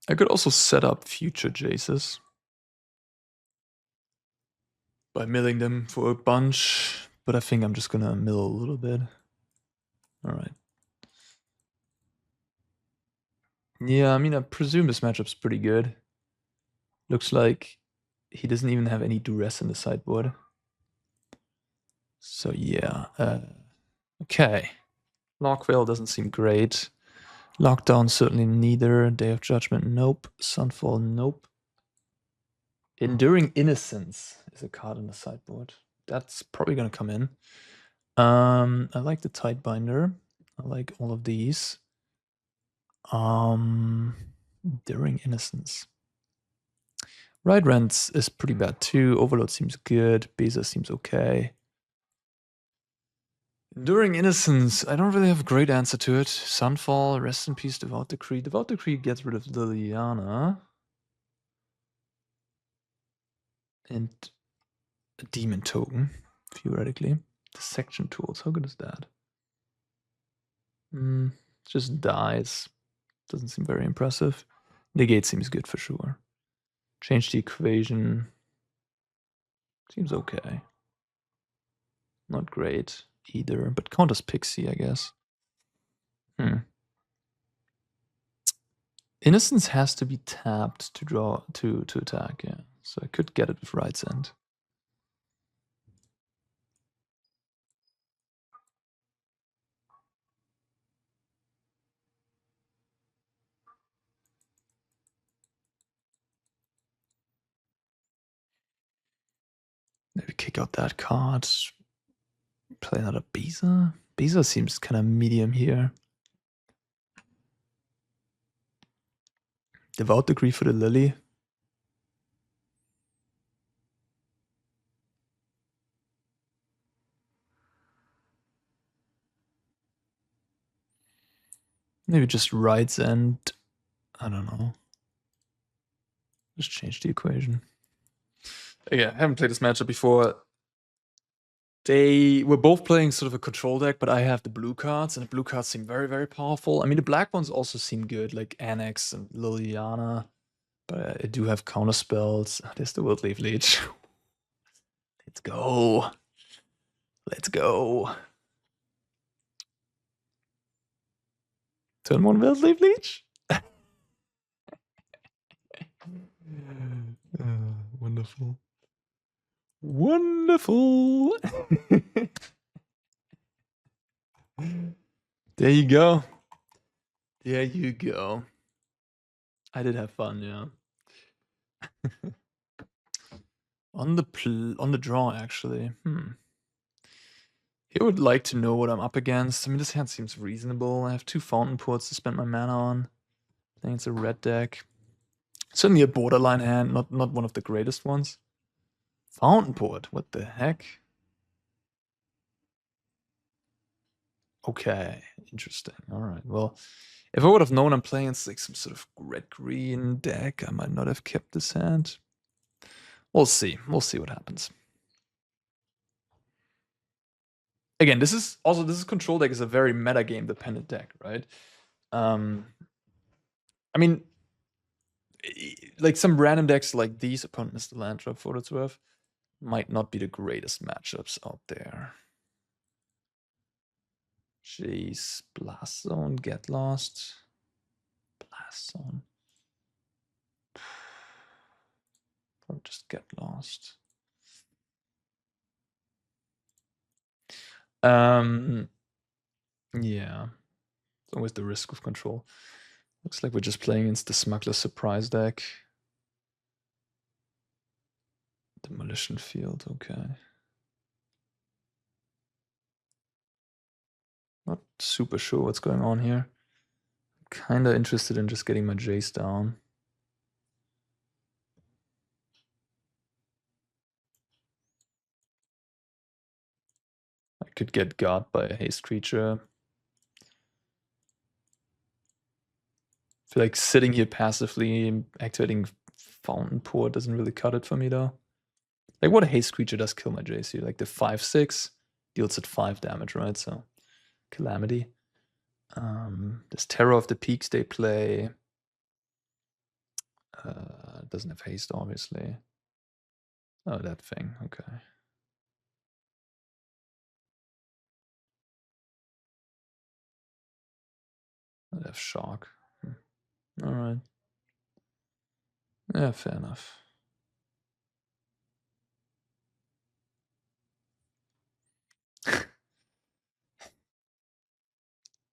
I could also set up future Jaces by milling them for a bunch, but I think I'm just gonna mill a little bit. Alright. Yeah, I mean, I presume this matchup's pretty good. Looks like he doesn't even have any duress in the sideboard. So yeah, okay. Lockvale doesn't seem great. Lockdown certainly neither. Day of Judgment, nope. Sunfall, nope. Enduring Innocence is a card in the sideboard. That's probably gonna come in. I like the Tidebinder. I like all of these. Enduring Innocence. Right Rents is pretty bad too. Overload seems good. Beza seems okay. Enduring Innocence, I don't really have a great answer to it. Sunfall, Rest in Peace, Devout Decree. Devout Decree gets rid of Liliana. And a Demon Token, theoretically. Dissection Tools, how good is that? Just dies. Doesn't seem very impressive. Negate seems good for sure. Change the equation. Seems okay. Not great either, but counters Pixie, I guess. Innocence has to be tapped to draw to attack, yeah. So I could get it with Right's End. Maybe kick out that card. Play another Beza. Beza seems kind of medium here. Devout Decree for the Lily. Maybe just Right's End. I don't know. Just change the equation. Yeah, I haven't played this matchup before. They were both playing sort of a control deck, but I have the blue cards, and the blue cards seem very, very powerful. I mean, the black ones also seem good, like Annex and Liliana, but I do have counter spells. There's the World Leaf Leech. Let's go. Let's go. Turn 1 World Leaf Leech? Wonderful. Wonderful. There you go. There you go. I did have fun, yeah. On the draw, actually. He would like to know what I'm up against. I mean, this hand seems reasonable. I have 2 Fountain Ports to spend my mana on. I think it's a red deck. Certainly a borderline hand, not one of the greatest ones. Fountain Port, what the heck? Okay, interesting. All right. Well, if I would have known I'm playing it's like some sort of red-green deck, I might not have kept this hand. We'll see. We'll see what happens. Again, this is control deck is a very meta game dependent deck, right? I mean, like some random decks like these upon Mr. Landrop for what it's worth might not be the greatest matchups out there. Jeez, Blast Zone, Get Lost. Blast Zone. Or just Get Lost. Yeah. It's always the risk of control. Looks like we're just playing against the Smuggler's Surprise deck. Demolition Field, okay. Not super sure what's going on here. Kinda interested in just getting my Jace down. I could get got by a haste creature. I feel like sitting here passively activating Fountain Port doesn't really cut it for me though. Like what a haste creature does kill my Jace here? Like the 5/6 deals at 5 damage, right? So Calamity. There's Terror of the Peaks they play. Doesn't have haste, obviously. Oh, that thing. Okay. I have shock. All right. Yeah, fair enough.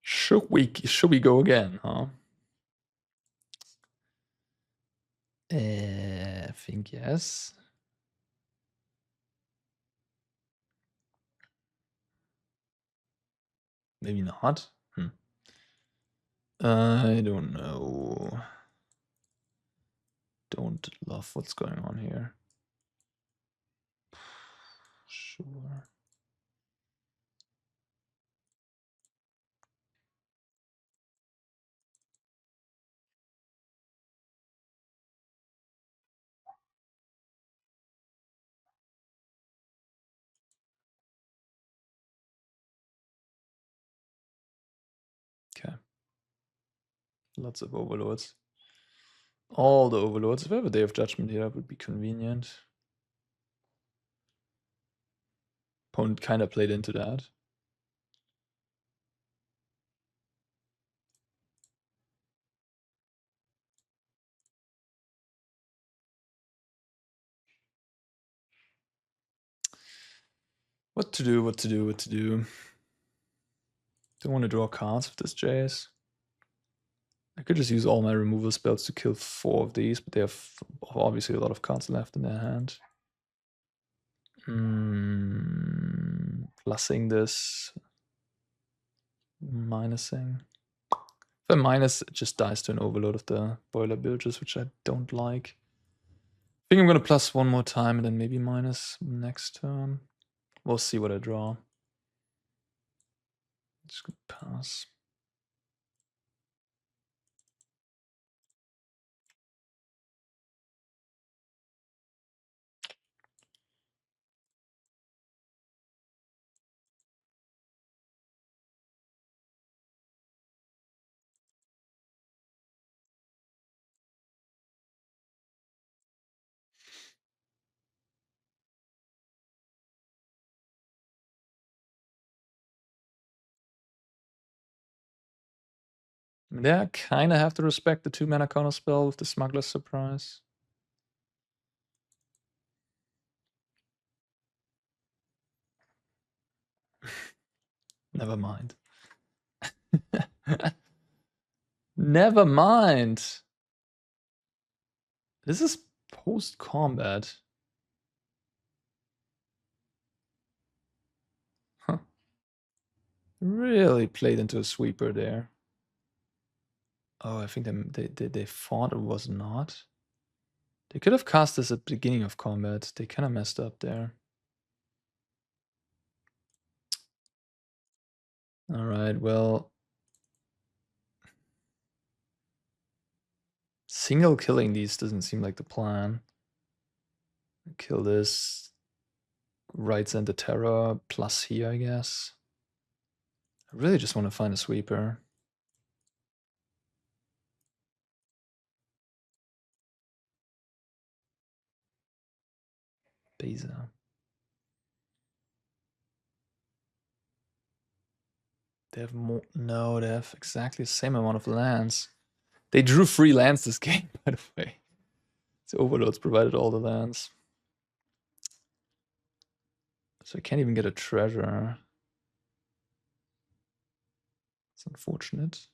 Should we go again, huh? I think yes. Maybe not. I don't know. Don't love what's going on here. Sure. Okay. Lots of overlords. All the overlords. If I have a Day of Judgment here, that would be convenient. Opponent kind of played into that. What to do, what to do, what to do. Don't want to draw cards with this Jace. I could just use all my removal spells to kill 4 of these, but they have obviously a lot of cards left in their hand. Plussing this. Minusing. If I minus, it just dies to an overload of the boiler bilges, which I don't like. I think I'm going to plus 1 more time and then maybe minus next turn. We'll see what I draw. Just gonna pass. Yeah, kind of have to respect the 2 mana counter spell with the Smuggler's Surprise. Never mind. Never mind. This is post-combat. Huh. Really played into a sweeper there. Oh, I think they thought it was not. They could have cast this at the beginning of combat. They kind of messed up there. All right, well. Single killing these doesn't seem like the plan. Kill this. Right send the terror plus here, I guess. I really just want to find a sweeper. Beza. They have more. No, they have exactly the same amount of lands. They drew 3 lands this game, by the way. The overlords provided all the lands. So I can't even get a treasure. It's unfortunate.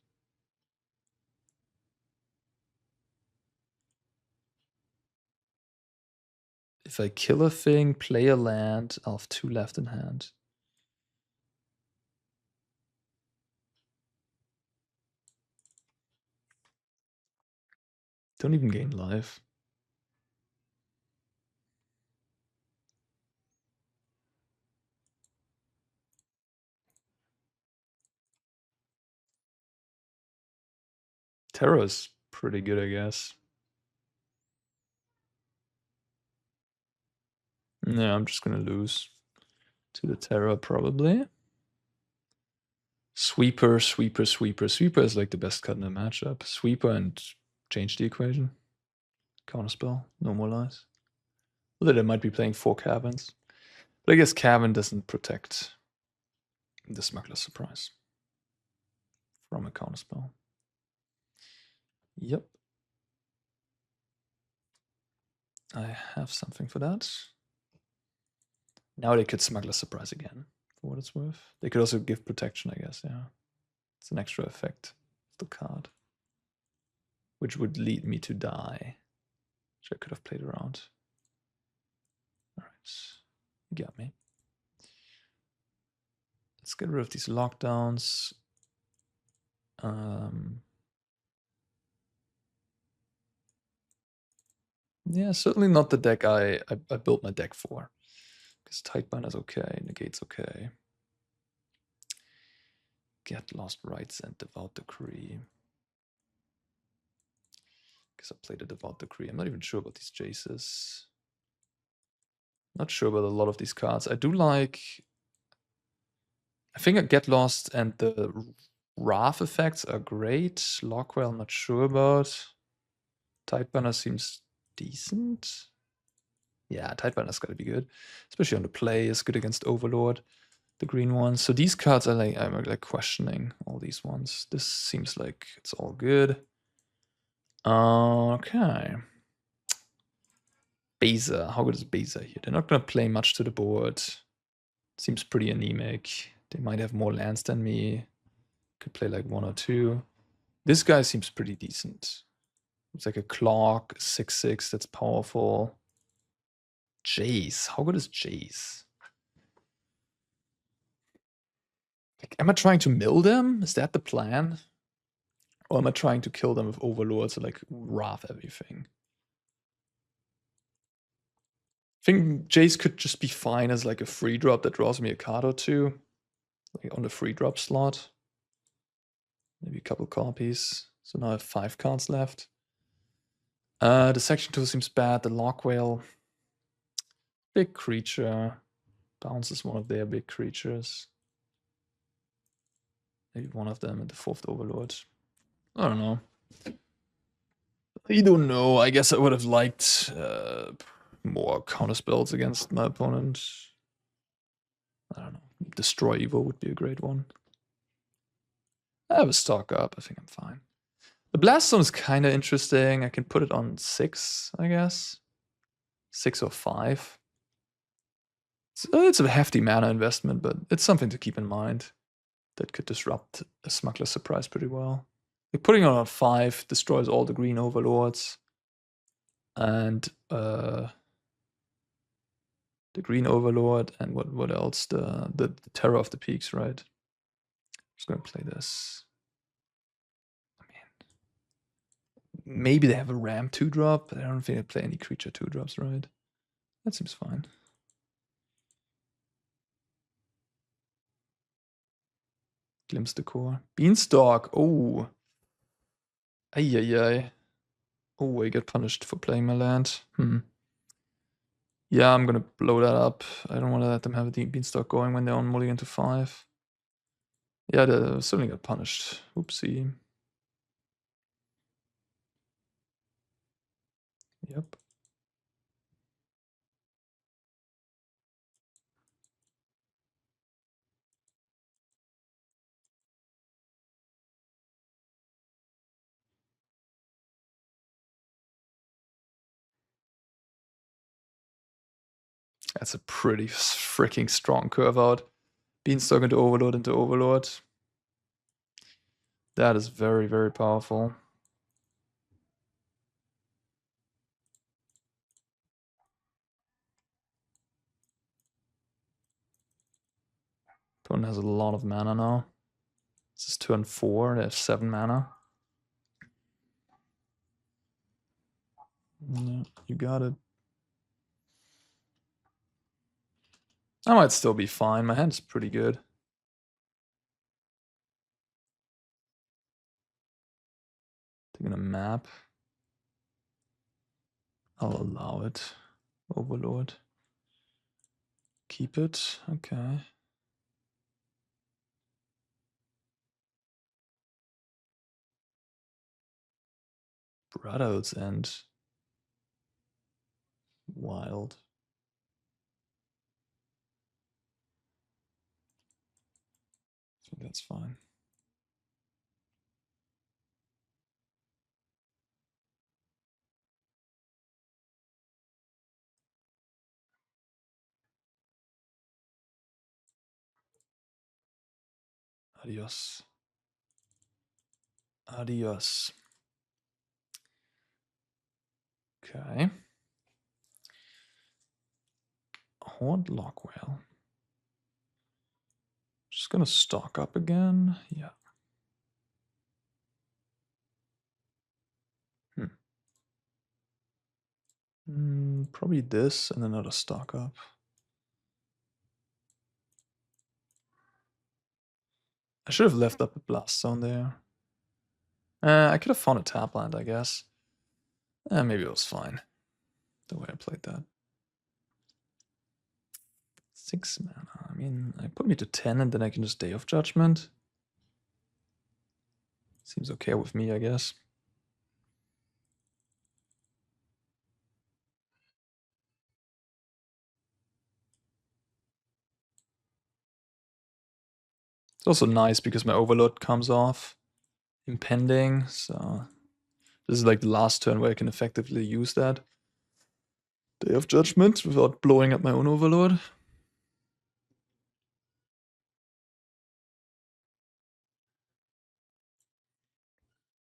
If I kill a thing, play a land, I'll have 2 left in hand. Don't even gain life. Terror is pretty good, I guess. No, I'm just gonna lose to the Terror probably. Sweeper, sweeper, sweeper. Sweeper is like the best card in the matchup. Sweeper and change the equation. Counterspell, normalize. Although they might be playing 4 Caverns. But I guess Cavern doesn't protect the Smuggler's Surprise from a counterspell. Yep. I have something for that. Now they could Smuggler's Surprise again, for what it's worth. They could also give protection, I guess, yeah. It's an extra effect of the card. Which would lead me to die. Which I could have played around. Alright. You got me. Let's get rid of these lockdowns. Yeah, certainly not the deck I built my deck for. Because Tightbind is okay, Negate's okay. Get Lost Rites and Devout Decree. Because I played a Devout Decree. I'm not even sure about these Jaces. Not sure about a lot of these cards. I do like... I think a Get Lost and the Wrath effects are great. Lockwell, I'm not sure about. Tightbinder seems decent. Yeah, Tightbinder's gotta be good. Especially on the play, it's good against Overlord. The green ones. So these cards I'm like questioning all these ones. This seems like it's all good. Okay. Beza. How good is Beza here? They're not gonna play much to the board. Seems pretty anemic. They might have more lands than me. Could play like 1 or 2. This guy seems pretty decent. It's like a clock, 6/6, that's powerful. Jace. How good is Jace? Like, am I trying to mill them? Is that the plan? Or am I trying to kill them with Overlords and like Wrath everything? I think Jace could just be fine as like a free drop that draws me a card or 2. Like on the free drop slot. Maybe a couple copies. So now I have 5 cards left. The section 2 seems bad. The Lock Whale. Big creature. Bounces one of their big creatures. Maybe one of them at the 4th Overlord. I don't know. I don't know. I guess I would have liked more counterspells against my opponent. I don't know. Destroy Evil would be a great one. I have a stock up. I think I'm fine. The Blast Zone is kind of interesting. I can put it on 6, I guess. 6 or 5. It's a hefty mana investment, but it's something to keep in mind. that could disrupt a Smuggler Surprise pretty well. Like putting on a 5 destroys all the green overlords. And the green overlord, and what else? The Terror of the Peaks, right? Just gonna play this. I mean, maybe they have a Ram 2-drop, but I don't think they play any creature 2-drops, right? That seems fine. Glimpse the Core. Beanstalk. Oh. Ay. Oh, I get punished for playing my land. Yeah, I'm gonna blow that up. I don't want to let them have a Beanstalk going when they're on mulligan to 5. Yeah, they certainly got punished. Oopsie. Yep. That's a pretty freaking strong curve out. Beanstalk into Overlord. That is very, very powerful. Opponent has a lot of mana now. This is turn 4, they have 7 mana. Yeah, you got it. I might still be fine. My hand's pretty good. Taking a map. I'll allow it. Overlord. Keep it. Okay. Brotherhood's End. Wild. I think that's fine. Adios. Adios. Okay. Horde Lockwell. Just gonna stock up again. Yeah. Probably this and another stock up. I should have left up a blast zone there. I could have found a tap land, I guess. Maybe it was fine the way I played that. 6 mana. I mean, I put me to 10 and then I can just Day of Judgment. Seems okay with me, I guess. It's also nice because my Overlord comes off impending, so this is like the last turn where I can effectively use that Day of Judgment without blowing up my own Overlord.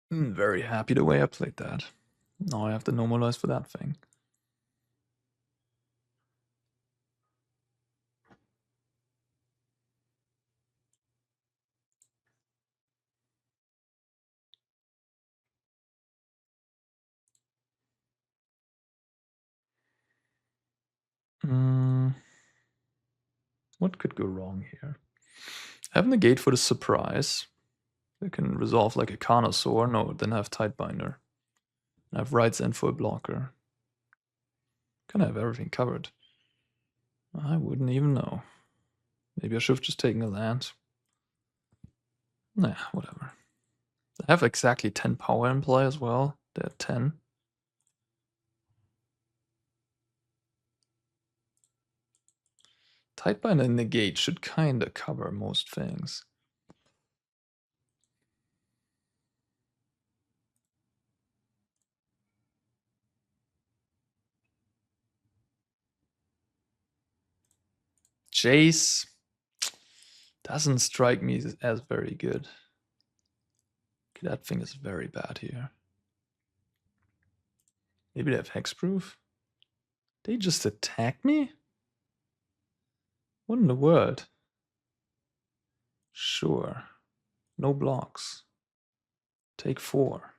Very happy the way I played that. Now I have to normalize for that thing. What could go wrong here? I have Negate for the surprise. I can resolve like a Carnosaur. No, then I have Tidebinder. I have Right's End for a blocker. Kind of have everything covered. I wouldn't even know. Maybe I should have just taken a land. Nah, whatever. I have exactly 10 power in play as well. They're 10. Tidebinder and Negate should kind of cover most things. Jace. Doesn't strike me as very good. Okay, that thing is very bad here. Maybe they have hexproof? They just attack me? What in the world? Sure. No blocks. Take 4.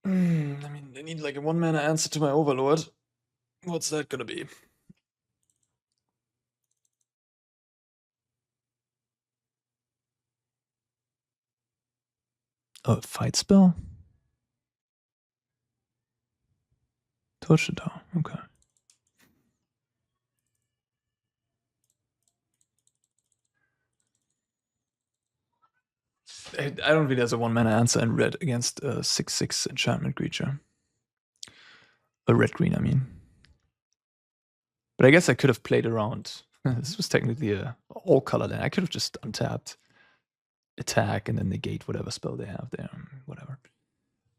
I mean, they need like a 1-mana answer to my Overlord. What's that gonna be? Oh, fight spell? Toshida, okay. I don't think there's a 1-mana answer in red against a 6/6 enchantment creature. A red-green, I mean. But I guess I could have played around. This was technically a all-color land. I could have just untapped, attack, and then negate whatever spell they have there. Whatever.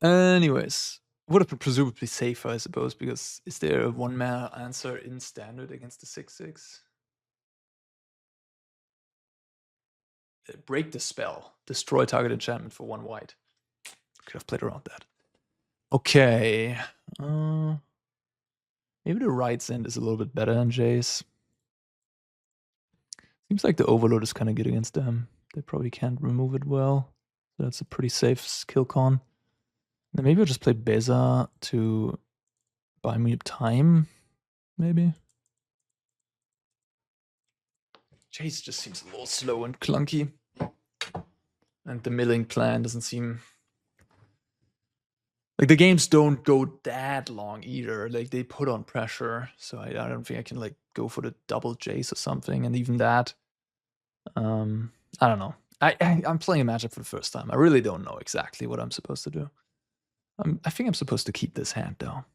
Anyways, would have been presumably safer, I suppose, because is there a 1-mana answer in standard against the 6/6? Break the spell. Destroy target enchantment for 1 white. Could have played around that. Okay. Maybe the Right's End is a little bit better than Jace. Seems like the Overload is kind of good against them. They probably can't remove it well. So that's a pretty safe skill con. Then maybe I'll just play Beza to buy me time, maybe. Jace just seems a little slow and clunky. And the milling plan doesn't seem... Like, the games don't go that long either. Like, they put on pressure. So I don't think I can, like, go for the double Jace or something. And even that... I don't know. I'm playing a matchup for the first time. I really don't know exactly what I'm supposed to do. I think I'm supposed to keep this hand, though.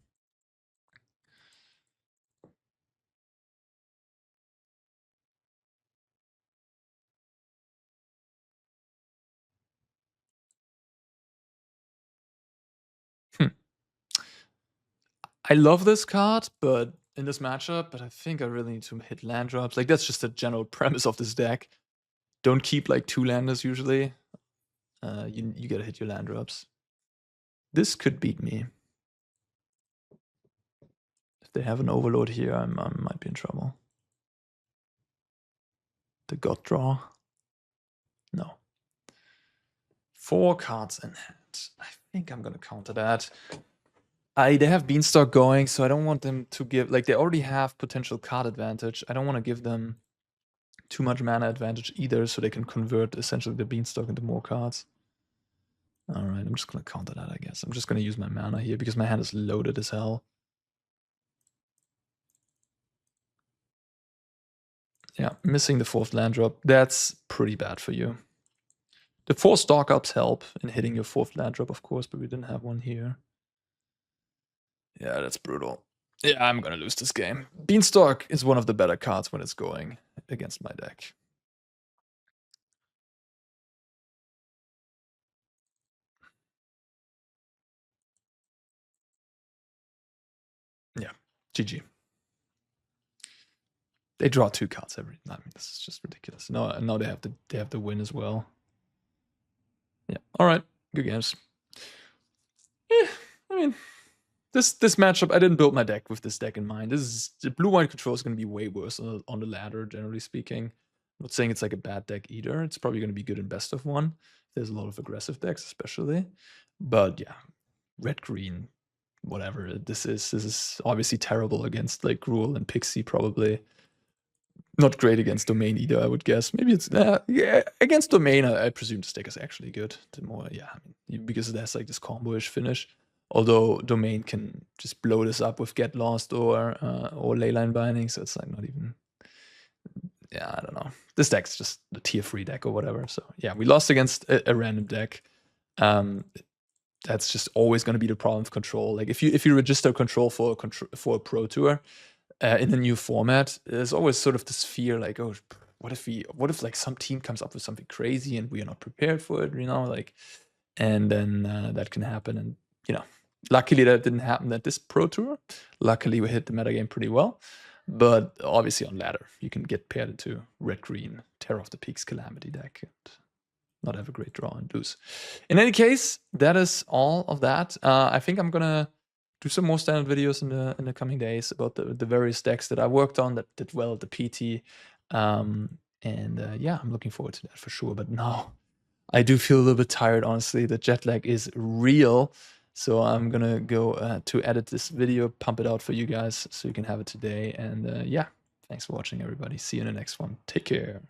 I love this card, but in this matchup, but I think I really need to hit land drops. Like, that's just the general premise of this deck. Don't keep, like, 2 landers usually. You gotta hit your land drops. This could beat me. If they have an Overload here, I might be in trouble. The God Draw? No. 4 cards in hand. I think I'm gonna counter that. They have Beanstalk going, so I don't want them to give... Like, they already have potential card advantage. I don't want to give them too much mana advantage either, so they can convert essentially the Beanstalk into more cards. Alright, I'm just gonna counter that, I guess. I'm just gonna use my mana here, because my hand is loaded as hell. Yeah, missing the 4th land drop. That's pretty bad for you. The 4 Stalk Ups help in hitting your 4th land drop, of course, but we didn't have one here. Yeah, that's brutal. Yeah, I'm gonna lose this game. Beanstalk is one of the better cards when it's going against my deck. Yeah, GG. They draw 2 cards every... I mean, this is just ridiculous. No, they have the win as well. Yeah, alright. Good games. Yeah, I mean... This matchup, I didn't build my deck with this deck in mind. The blue-white control is going to be way worse on the ladder, generally speaking. I'm not saying it's like a bad deck either. It's probably going to be good in best of 1. There's a lot of aggressive decks, especially. But yeah, red-green, whatever. This is obviously terrible against like Gruul and Pixie, probably. Not great against Domain either, I would guess. Maybe it's... yeah, against Domain, I presume this deck is actually good. The more, yeah, I mean, because it has like this combo-ish finish. Although Domain can just blow this up with Get Lost or Leyline Binding, so it's like not even... Yeah, I don't know. This deck's just the tier 3 deck or whatever. So yeah, we lost against a random deck. That's just always going to be the problem with control. Like if you register control for a pro tour in the new format, there's always sort of this fear like, oh, what if like some team comes up with something crazy and we are not prepared for it, you know, like, and then that can happen. And you know, luckily that didn't happen at this Pro Tour. Luckily we hit the metagame pretty well, but obviously on ladder you can get paired into red green Terror of the Peaks Calamity deck and not have a great draw and lose. In any case, that is all of that. I think I'm gonna do some more standard videos in the coming days about the various decks that I worked on that did well at the PT. Yeah, I'm looking forward to that for sure. But now I do feel a little bit tired, honestly. The jet lag is real. So I'm gonna go to edit this video, pump it out for you guys so you can have it today. And yeah, thanks for watching, everybody. See you in the next one. Take care.